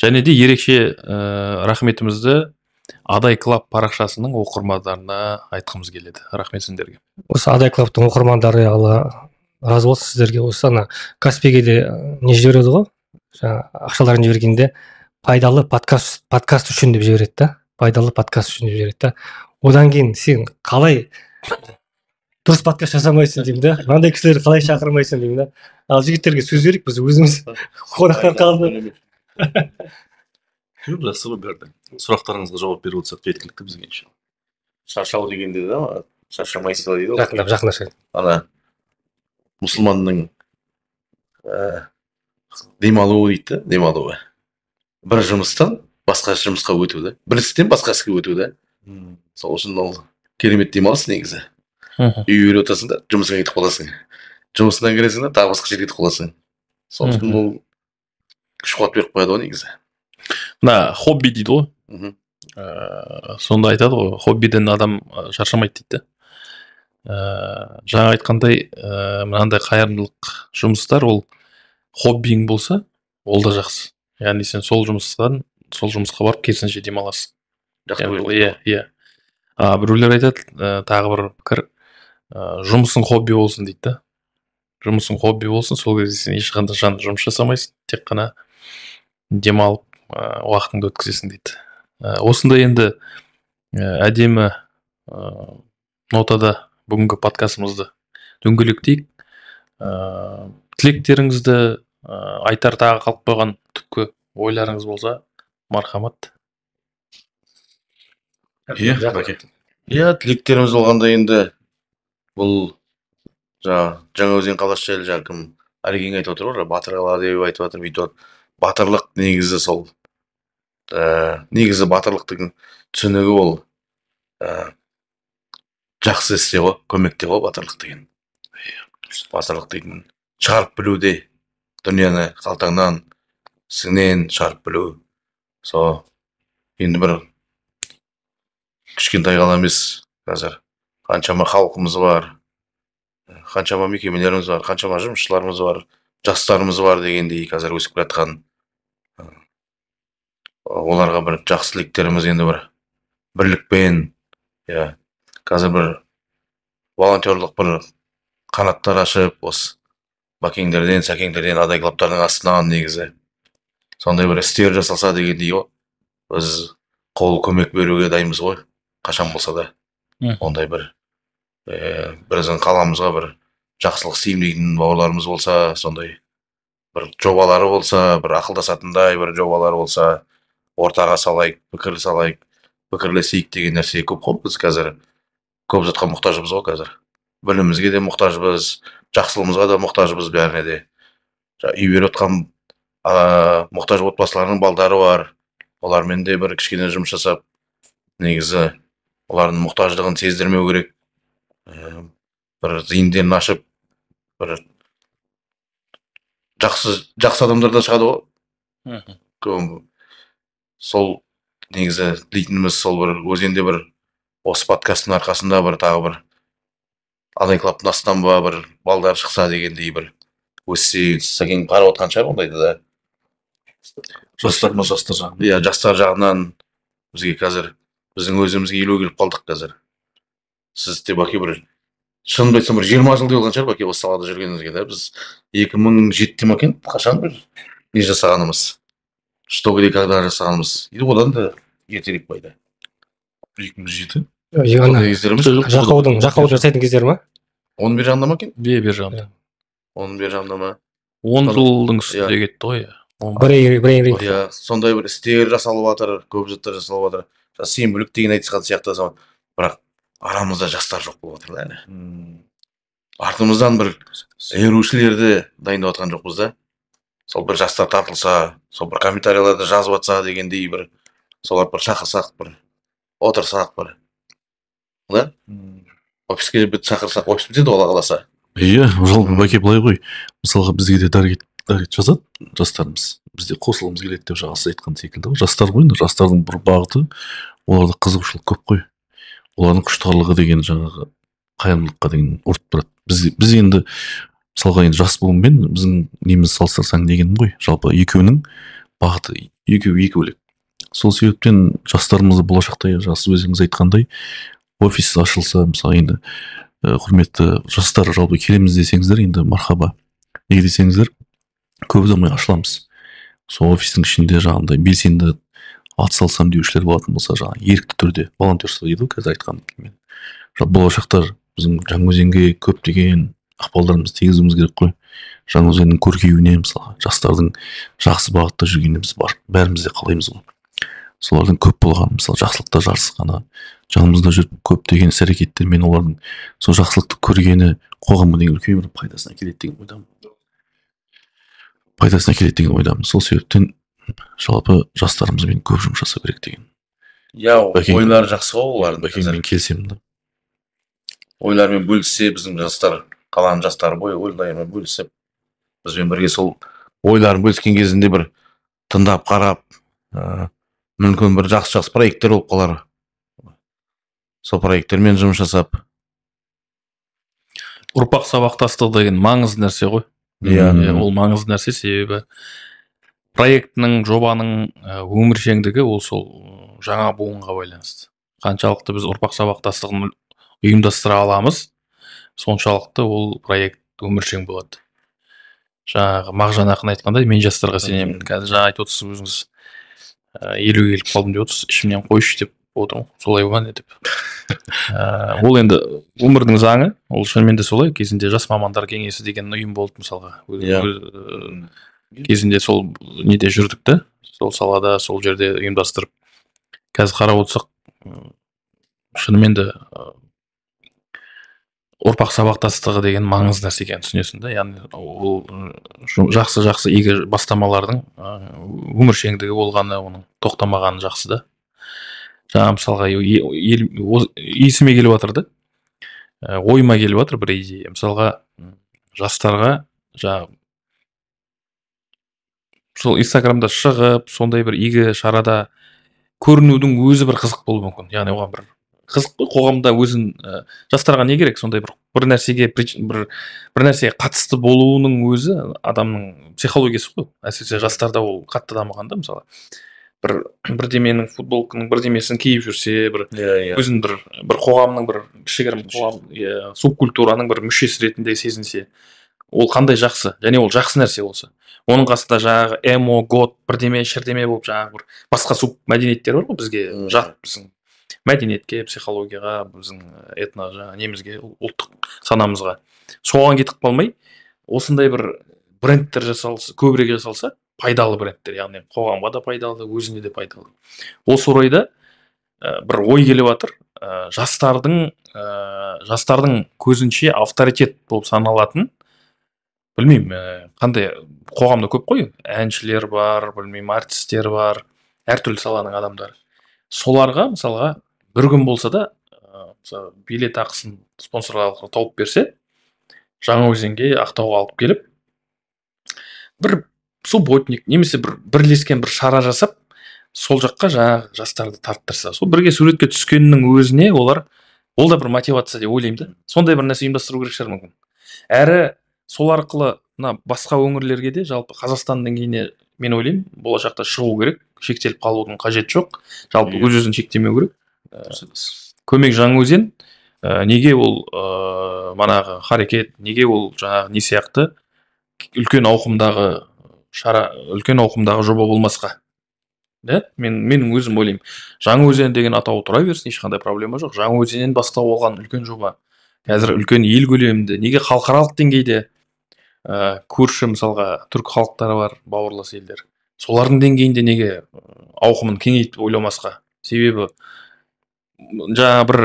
Және де ерекше рахметімізді Адай Клаб парақшасының оқырмандарына айтқымыз келеді. Рахмет сіздерге. Осы Адай Клабтың оқырмандары, Алла разы болсын сіздерге. Осы ана Каспиге де не жібереді ғой, ақшаларын жібергенде пайдалы подкаст үшін деп жібереді да. Пайдалы подкаст үшін деп жібереді да. Одан кейін сен қалай дұрыс подкаст жасамайсың деймін да, мынандай кісілерді қалай шақырмайсың деймін да. Ал жігіттерге сөз берейік, біз өзіміз қонақтар қалды. Жоқ, жақсы ғой бәрі. Сұрақтарыңызға жауап беріп отырсақ жеткілікті бізге иншалла. Шаршау дегенде де ма, шаршамайсың дейді ғой. Жақындап. Ана мұсылманның демалуы дейді да, демалуы. Бір жұмыстан басқа жұмысқа өту да. Бір істен басқа іске өту да. Сол үшін ол керемет демалыс негізі. Үйге отырсың да, жұмысқа кетіп қаласың. Жұмысынан келесің да, тағы басқа жерге кетіп қаласың. Сол үшін ол күш қуат беріп қояды ғой негізі. Мына хобби дейді ғой. Сонда айтады ғой, хоббиден адам шаршамайды дейді. Жаңа айтқандай, мынандай қайырымдылық жұмыстар, ол хоббиің болса, ол да жақсы. Яғни сен сол жұмысқа барып керісінше демаласың. Иә. Біреулер айтады, тағы бір пікір, жұмысың хобби болсын дейді да. Жұмысың хобби болсын, сол кезде сен ешқандай жұмыс жасамайсың, тек қана демалып уақытыңды өткізесің дейді. Осында енді әдемі нотада бүгінгі подкастымызды дөңгелектейік. Тілектеріңізді айтар тағы қалып қойған түпкі ойларыңыз болса, мархамат. Иә, тілектеріміз болғанда енді бұл жаңа өзен қаласы жайлы жаңа кім Арекең айтып отыр ғой, батыр қала деп айтып отыр, бүйтіп. Батырлық негізі сол. Негізі батырлықтың түсінігі ол жақсы істе ғой, көмекте ғой батырлық деген. Батырлық деген шығарып білуде, дүнияны қалтаңнан, сіңнен шығарып білу. Сол енді бір кішкентай қала емес, қазір қаншама халқымыз бар, қаншама мекемелеріміз бар, қаншама жұмысшыларымыз бар, жастарымыз бар дегендей қазір өсіп жатқан. Оларға бір жақсы тілектеріміз енді бір бірлікпен, қазір бір волонтерлық бір қанаттар ашып, осы бәкеңдерден, сәкеңдерден, адайглаптардың астынан негізі сондай бір істер жасалса дегендей ғой. Біз қол көмек беруге дайынбыз ғой, қашан болса да. Ондай біздің қаламызға бір жақсылық істеймін дейтін бауырларымыз болса, сондай бір жобалары болса, бір ақылдасатындай бір жобалары болса, ортаға салайық, пікірлесейік деген нәрсе көп қой. Біз қазір көп затқа мұқтажбыз ғой қазір. Білімімізге де мұқтажбыз, жақсылығымызға да мұқтажбыз бәріне де. Үйбер отқан мұқтаж отбасыларының балдары бар. Олармен де бір кішкене жұмыс жасап, негізі олардың мұқтаждығын сездірмеу керек. Бір зейіндерін ашып, бір жақсы адамдар да шығады ғой. Сол негізі дейтініміз сол бір өзенде бір осы подкасттың арқасында бір тағы бір адайклаптың астынан ба бір балдар шықса дегендей бір өссе, сәкең қарап отқан шығар ондайды да. Жастар жағынан. Иә, жастар жағынан бізге қазір біздің өзімізге елу келіп қалдық қазір. Сіз де бәке бір шынымды айтсам бір 20 жыл болған шығар бәке осы салада жүргеніңізге да. Біз 2007-те ма екен, қашан бір не жасағанымыз, что где когда жасағанымыз. Одан да ертерек пайда. 2007? Жақаудың жасайтын кездері ма? Оның бер жағында ма екен? Бер жағында. Оның бер жағында ма? 10 жылдың үстінде кетті ғой. Иә, сондай бір істер жасалып жатыр, көп заттар жасалып жатыр. Сенбілік деген айтысқан сияқты, бірақ арамызда жастар жоқ болып жатыр да. Артымыздан бір үйренушілерді дайындап жатқан жоқпыз да. Сол бір жастар тартылса, сол бір комментарияларды жазып жатса дегендей бір, солар бір шақырсақ, бір отырсақ бір. Да? Офиске бір шақырсақ, офис бітеді ола қаласа. Иә, жалпы бәке былай ғой. Мысалға бізге де дәрет жазады жастарымыз. Бізде қосылғымыз келеді деп жаңасы айтқан секілді. Жастар ғой, жастардың бір бағыты, оларда қызығушылық көп қой. Олардың құштарлығы деген жаңағы қайырымдылыққа деген ұрып тұрады. Біз енді мысалға енді жас буынмен біздің неміз салыстырсаң дегенім ғой. Жалпы екеуінің бағыты екі бөлек. Сол себептен жастарымызды болашақта жасы өзіңіз айтқандай офис ашылса, мысалы енді құрметті жастар жалпы келеміз десеңіздер, енді мархаба. Неге десеңіздер, көп ұзамай ашыламыз. Сол офистің ішінде жаңағындай белсенді атсалсам деушілер болатын болса, жаңағы ерікті түрде волонтерство дейді ғой қазір айтқан тілмен. Болашақта біздің Жаңаөзенге көптеген ықпалдарымызды тигізуіміз керек қой. Жаңаөзеннің көркеюіне, мысалы, жастардың жақсы бағытта жүргеніне біз бәріміз де қалаймыз ғой. Солардың көп болғаны, мысалы, жақсылықта жарысқаны, жанымызда жүріп көптеген іс-әрекеттермен олардың сол жақсылықты көргені қоғамға деген үлкен бір пайдасына келеді деген ойдамын. Сол себептен жалпы жастарымызбен көп жұмыс жасау керек деген. Ойлары жақсы ғой олардың. Бәкеңмен келісемін да. Ойлармен бөліссе, біздің жастар, қаланың жастары ойларымен бөлісіп, бізбен бірге сол ойларын бөліскен кезінде бір тыңдап қарап, мүмкін бір жақсы проекттер болып қалар. Сол проекттермен жұмыс жасап. Ұрпақ сабақтастығы деген маңызды нәрсе ғой. Ол маңызды нәрсе, себебі проектінің, жобаның өміршеңдігі ол сол жаңа буынға байланысты. Қаншалықты біз ұрпақ сабақтастығын ұйымдастыра аламыз, соншалықты ол проект өміршең болады. Жаңағы Мағжан ақын айтқандай, мен жастарға сенемін. Қазір жаңа айтып отырсыз өзіңіз, 50-ге келіп қалдым деп отырсыз, ішімнен қойшы деп отырмын, солай ма не деп. Ол енді өмірдің заңы, ол шынымен де солай. Кезінде жас мамандар кеңесі деген ұйым болды мысалға. Кезінде сол неде жүрдік та, сол салада, сол жерде ұйымдастырып. Қазір қарап отырсақ, шынымен де ұрпақ сабақтастығы деген маңызды нәрсе екенін түсінесің да. Яғни ол жақсы игі бастамалардың өміршеңдігі болғаны, оның тоқтамағаны жақсы да. Жаңа мысалға есіме келіп жатыр да, ойыма келіп жатыр бір идея. Мысалға жастарға сол Инстаграмда шығып, сондай бір игі шарада көрінудің өзі бір қызық болуы мүмкін. Яғни оған бір қызық қой, қоғамда өзін жастарға не керек, сондай бір нәрсеге қатысты болуының өзі адамның психологиясы ғой. Әсіресе жастарда ол қатты дамығанда, мысалы бірдеменің футболканың бірдемесін киіп жүрсе, өзін бір қоғамның бір кішігірім қоғам субкультураның бір мүшесі ретінде сезінсе, ол қандай жақсы, және ол жақсы нәрсе болса. Оның қасында жаңағы эмо, гот, бірдеме, шірдеме болып жаңағы бір басқа субмәдениеттер бар ғой бізге жат, біздің мәдениетке, психологияға, біздің немізге, ұлттық санамызға. Соған кетіп қалмай, осындай бір брендтер жасалса, көбірек жасалса, пайдалы брендтер, яғни қоғамға да пайдалы, өзіне де пайдалы. Осы орайда бір ой келіп жатыр, жастардың көзінше авторитет болып саналатын, білмеймін, қандай қоғамда көп қой, әншілер бар, білмеймін, артистер бар, әртүрлі саланың адамдары. Соларға, мысалға, бір күн болса да, билет ақысын спонсорларға тауып берсе, Жаңаөзенге, Ақтауға алып келіп, бір субботник, немесе бірлескен бір шара жасап, сол жаққа жаңағы жастарды тарттырса, сол бірге суретке түскеннің өзіне ол да бір мотивация деп ойлаймын да. Сондай бір нәрсе ұйымдастыру керек шығар мүмкін. Әрі сол арқылы басқа өңірлерге де, жалпы Қазақстан деңгейіне, мен ойлаймын, болашақта шығу керек, шектеліп қалудың қажеті жоқ, жалпы өз-өзін шектемеу керек. Көмек Жаңаөзен, неге ол манағы харекет, неге ол жаңағы не сияқты үлкен ауқымдағы шара, үлкен ауқымдағы жоба болмасқа. Менің өзім ойлаймын, Жаңаөзен деген атауы тұра берсін, ешқандай проблема жоқ. Жаңаөзеннен бастау алған үлкен жоба, қазір үлкен ел көлемінде, неге халықаралық деңгейде көрші мысалға түрік халықтары бар, бауырлас елдер, солардың деңгейінде неге ауқымын кеңейтіп ойламасқа? Себебі жаңа бір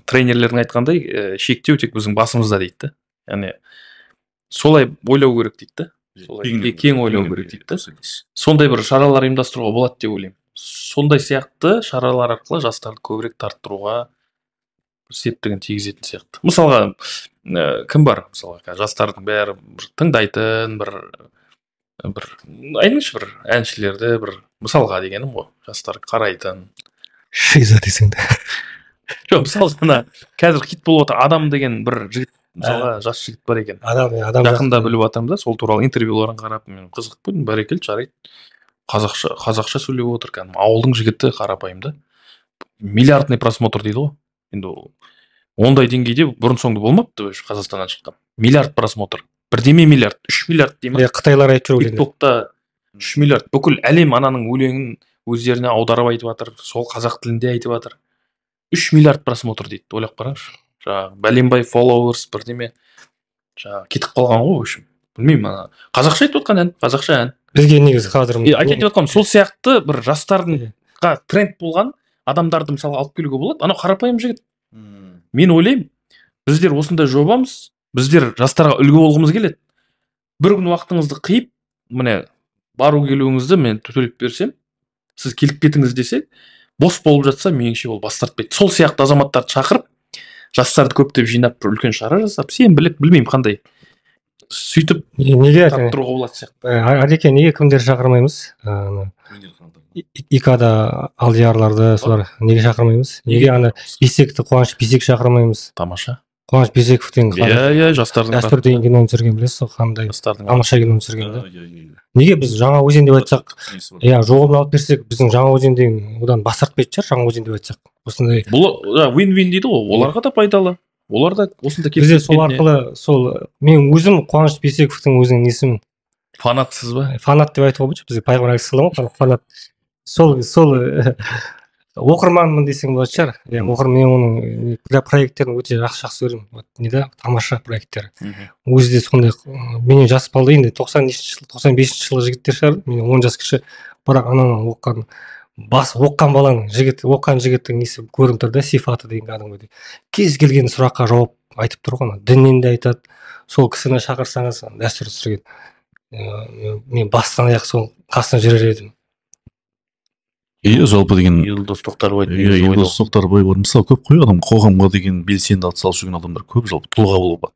тренерлердің айтқандай, шектеу тек біздің басымызда дейді да. Яғни солай ойлау керек дейді да. Солай кең ойлау керек дейді да. Сондай бір шаралар ұйымдастыруға болады деп ойлаймын. Сондай сияқты шаралар арқылы жастарды көбірек тарттыруға септігін тигізетін сияқты. Мысалға, кім бар? Мысалға, жастардың бәрі тыңдайтын айтыңызшы бір әншілерді мысалға дегенім ғой, жастар қарайтын. Шиза десең де. Жоқ, мысалы, қазір хит болып отыр Адам деген бір жігіт, мысалға, жас жігіт бар екен. Жақында біліп жатырмын да, сол туралы интервьюларын қарап, мен қызық көрдім, бәрекелді, жарайды. Қазақша сөйлеп отыр, ауылдың жігіті, қарапайым да. Миллиардный просмотр дейді ғой. Енді ондай деңгейде бұрын соңды болмапты Қазақстаннан шыққан. Миллиард просмотр. Бірдеме миллиард, 3 миллиард деймін. Қытайлар айтып жүр. TikTokта 3 миллиард. Бүкіл әлем ананың өлеңін өздеріне аударып айтып жатыр, сол қазақ тілінде айтып жатыр. 3 миллиард просмотр дейді, ойлап қараңызшы. Жаңағы бәленбай followers бірдеме. Жаңағы кетіп қалған ғой, в общем. Білмеймін, ана қазақша айтып отқан ән, қазақша ән. Бізге негізі қазір айтайын деп отқаным, сол сияқты бір жастарға тренд болған адамдарды мысалы алып келуге болады. Анау қарапайым жігіт. Мен ойлаймын, біздер осындай жобамыз, біздер жастарға үлгі болғымыз келеді. Бір күн уақытыңызды қиып, міне бару келуіңізді мен төлеп берсем, сіз келіп кетіңіз десе, бос болып жатса, меніңше ол бас тартпайды. Сол сияқты азаматтарды шақырып, жастарды көптеп жинап, бір үлкен шара жасап, сен білмеймін қандай. Сөйтіп неге таптыруға болады сияқты. Алеке, неге кімдер шақырмаймыз? ИКада алдиярларды солар неге шақырмаймыз? Неге ана Бесекті, Қуаныш Бесек шақырмаймыз? Тамаша. Қуаныш Бесековтен жастардың дәстүр деген киноны түсірген, білесіз ғой, қандай тамаша киноны түсірген да. Иә. Неге біз Жаңаөзен деп айтсақ, жоғын алып берсек, біздің Жаңаөзен деген одан бас тартпайтын шығар, Жаңаөзен деп айтсақ. Осындай бұл win-win дейді ғой, оларға да пайдалы. Олар да осында келіп бізде сол арқылы мен өзім Қуаныш Бесековтің өзінің несімін. Фанатсыз ба? Фанат деп айтуға болмайды, бізде пайғамбар алейхиссалам ғой, фанат. Сол оқырманмын десең болады шығар. Мен оның проекттерін өте жақсы көремін. Вот неде тамаша проекттер. Өзі де сондай, менен жас балды, енді 95-ші жылғы жігіттер шығар, менен 10 жас кіші, бірақ ананы оққан баланың оққан жігіттің несі көрініп тұр да, сифаты деген кәдімгідей. Кез келген сұраққа жауап айтып тұр ғой, діннен де айтады. Сол кісіні шақырсаңыз, дәстүр түсірген. Мен бастан аяқ сол қасына жүрер едім. Жалпы деген Елдос Тоқтарбай Елдос Тоқтарбай бар. Мысалы көп қой адам қоғамға деген белсенді атсалысып жүрген адамдар көп, жалпы тұлға болуға.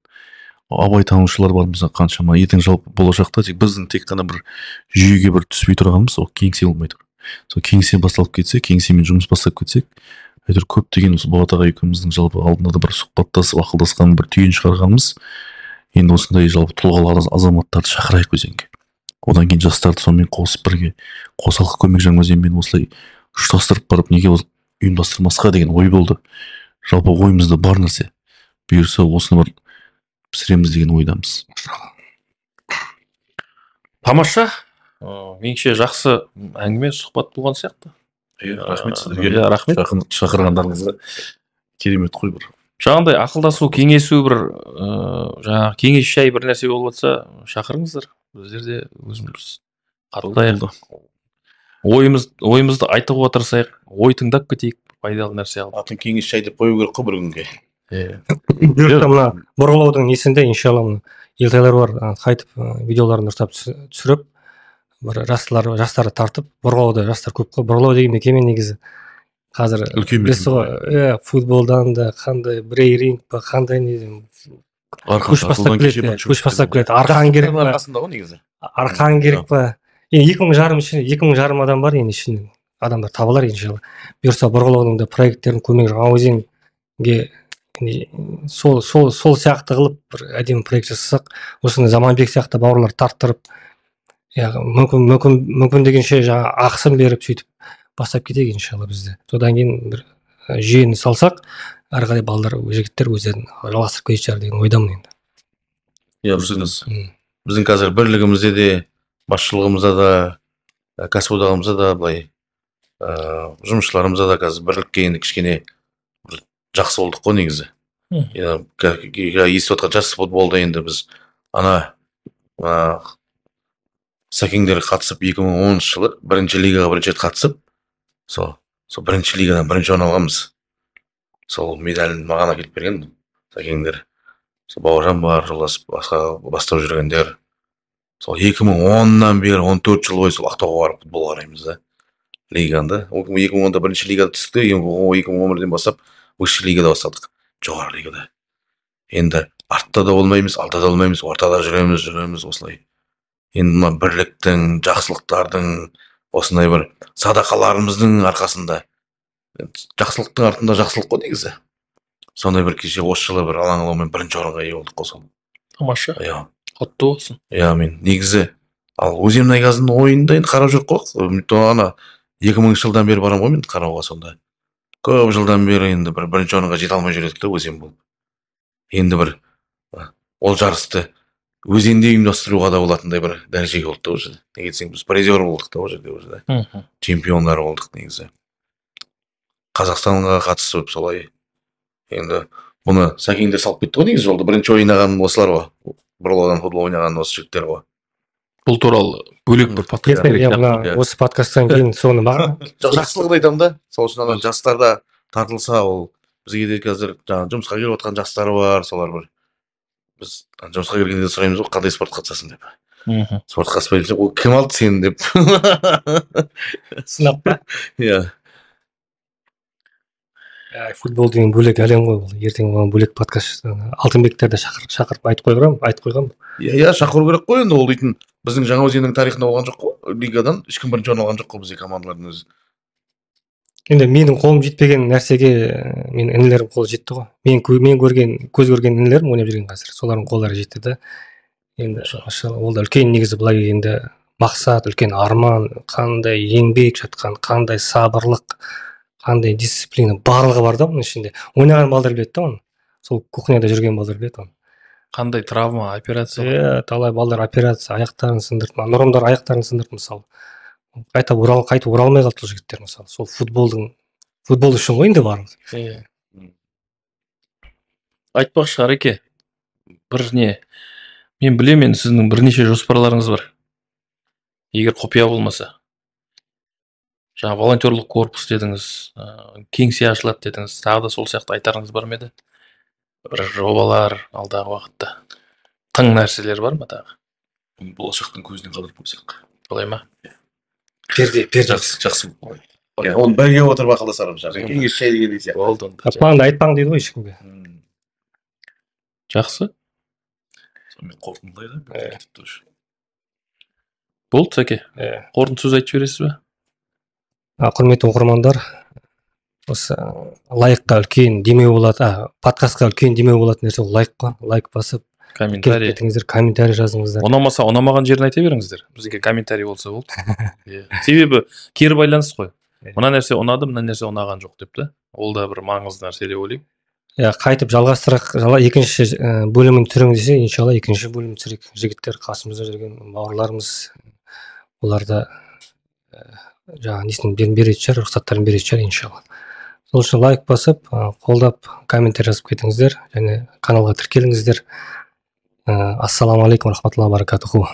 Абайтанушылар бар мысалы қаншама. Ертең жалпы болашақта біздің тек қана бір жүйеге бір түспей тұрғанымыз, ол кеңсе болмай тұр. Сол кеңсе басталып кетсе, кеңсемен жұмыс бастап кетсек, әйтеуір көптеген осы Болат аға екеуміздің жалпы алдында да бір сұхбаттасып ақылдасқан бір түйін шығарғанымыз, енді осындай жалпы тұлғалы азаматтарды шақырайық өзенге. Одан кейін жастарды сонымен қосып бірге қосалқы көмек Жаңаөзенмен осылай ұштастырып барып неге ұйымдастырмасқа деген ой болды. Жалпы ойымызда бар нәрсе. Бұйырса осыны бір пісіреміз деген ойдамыз. Тамаша. Меніңше жақсы әңгіме, сұхбат болған сияқты. Рахмет сіздерге. Рахмет. Шақырғандарыңызға керемет қой бір. Жаңағыдай ақылдасу, кеңесу бір жаңағы кеңес шай бір нәрсе болып жатса, шақырыңыздар. Біздер де өзіміз қатылдайық. Ойымызды айтуға тырысайық, ой тыңдап кетейік, пайдалы нәрсе алып. Атын кеңес шай деп қою керек қой бір күнге. Бұйыртса мына бұрғылаудың несінде иншалла елтайлар бар, қайтып видеоларын дұрыстап түсіріп, бір жастарды тартып, бұрғылауда жастар көп қой. Бұрғылау деген мекеме негізі қазір білесіз ғой, футболдан да қандай брейринг па, қандай не көш бастап келеді. Арқан керек па? Арқасында ғой негізі. Арқан керек па? 2000 адам бар, енді ішінен адамдар табылар иншалла. Бұйырса бұрғылаудың да проекттерін көмек Жаңаөзенге сол сияқты қылып бір әдемі проект жасасақ, осыны Заманбек сияқты бауырлар тарттырып, мүмкін дегенше жаңа ақысын беріп сөйтіп бастап кетейік иншалла бізде. Содан кейін бір жүйені салсақ, ары қарай балалар, жігіттер өздерін жалғастырып кететін шығар деген ойдамын енді. Біздің қазір бірлігімізде де, басшылығымызда да, кәсіподағымызда да, былай жұмысшыларымызда да қазір бірлікке енді кішкене жақсы болдық қой негізі. Естіп отқан жас футболда енді біз ана Сәкеңдер қатысып 2010 жылы бірінші лигаға бірінші рет қатысып, сол бірінші лигадан бірінші орын алғанбыз. Сол медалін маған әкеліп берген Сәкеңдер. Сол Бауыржан бар, жолдасып бастап жүргендер. Сол 2010-нан бері 14 жыл бойы сол Ақтауға барып футбол қараймыз да. Лиганда. 2010-да бірінші лигада түстік, 2011-ден бастап высший лигада бастадық. Жоғары лигада. Енді артта да болмаймыз, алда да болмаймыз, ортада жүреміз осылай. Енді мына бірліктің, жақсылықтардың, осындай бір садақаларымыздың арқасында, жақсылықтың артында жақсылық қой негізі. Сондай бір кеше осы жылы бір алаңғылаумен бірінші орынға ие болдық қой сол. Тамаша. Құтты болсын. Мен негізі ал Өзенайгазының ойында енді қарап жүріп қой. Ана 2000 жылдан бері барам ғой мен қарауға сонда. Көп жылдан бері енді бірінші орынға жете алмай жүредік та Өзен болып. Енді бір ол жарысты Өзенде ұйымдастыруға да болатындай бір дәрежеге болдық та уже. Неге десең біз призер болдық та уже. Чемпиондар болдық негізі. Қазақстанға қатысып солай енді бұны Сәкеңдер салып кетті ғой негізі жолды. Бірінші ойнаған осылар ғой. Бұралаудан футбол ойнаған осы жігіттер ғой. Бұл туралы бөлек бір подкаст керек сияқты. мына осы подкасттан кейін соны маған Жақсылығын айтамын да. Сол үшін ана жастар да тартылса, ол бізге де қазір жаңағы жұмысқа келіп отқан жастар бар, солар бір біз жұмысқа келгенде сұраймыз ғой, қандай спортқа қатысасың деп. Спортқа қатыспай жүрсек, ол кім алды сені деп. сынап па? Иә. Футбол деген бөлек әлем ғой, бұл ертең оған бөлек подкаст Алтынбектерді шақырып айтып қойғам. Иә, шақыру керек қой енді, ол дейтін біздің Жаңаөзеннің тарихында болған жоқ қой, лигадан ешкім бірінші орын алған жоқ қой бізде командалардың өзі. Енді менің қолым жетпеген нәрсеге менің інілерім қолы жетті ғой. Мен көз көрген інілерім ойнап жүрген қазір, солардың қолдары жетті да. Енді ол да үлкен негізі былай келгенде мақсат, үлкен арман, қандай еңбек жатқан, қандай сабырлық, қандай дисциплина барлығы бар да оның ішінде. Ойнаған балдар біледі да оны. Сол кухняда жүрген балдар біледі оны. Қандай травма, операция. Талай балдар операция, аяқтарын сындырды. Нұрымдар аяқтарын сындырды мысалы. Қайтып оралмай қалды ол жігіттер мысалы. Сол футбол үшін ғой енді барлығы. Айтпақшы Ареке, мен білемін, сіздің бірнеше жоспарларыңыз бар. Егер құпия болмаса. Жаңа волонтерлық корпус дедіңіз, кеңсе ашылады дедіңіз, тағы да сол сияқты айтарыңыз бар ма еді? Бір жобалар алдағы уақытта. Тың нәрселер бар ма тағы? Болашақтың көзінен қадырып қойсақ. Солай ма? Жақсы. Оны бірге отырып ақылдасармыз. Кеңес шай дегендей сияқты. Болды. Апаңды айтпаң дейді ғой ешкімге. Жақсы. Сонымен қорытындылайды. Болды, Сәке. Қорытынды сөз айтып жібересіз бе? Құрметті оқырмандар, осы лайкқа үлкен демеу болады, подкастқа үлкен демеу болатын нәрсе ол лайк қой. Лайк басып, комментарий жазыңыздар. Ұнамаса, ұнамаған жерін айта беріңіздер. Бізге комментарий болса болды. Себебі кері байланыс қой. Мына нәрсе ұнады, мына нәрсе ұнаған жоқ деп та. Ол да бір маңызды нәрсе деп ойлаймын. Қайтып екінші бөлімін түсіріңіз десе, иншалла екінші бөлім түсірейік. Жігіттер қасымызда жүрген бауырларымыз, оларда несін беретін шығар, рұқсаттарын беретін шығар, иншалла. Сол үшін лайк басып, қолдап, комментарий жазып кетіңіздер және каналға тіркеліңіздер. Ассаламу алейкум рахматуллахи баракатуху.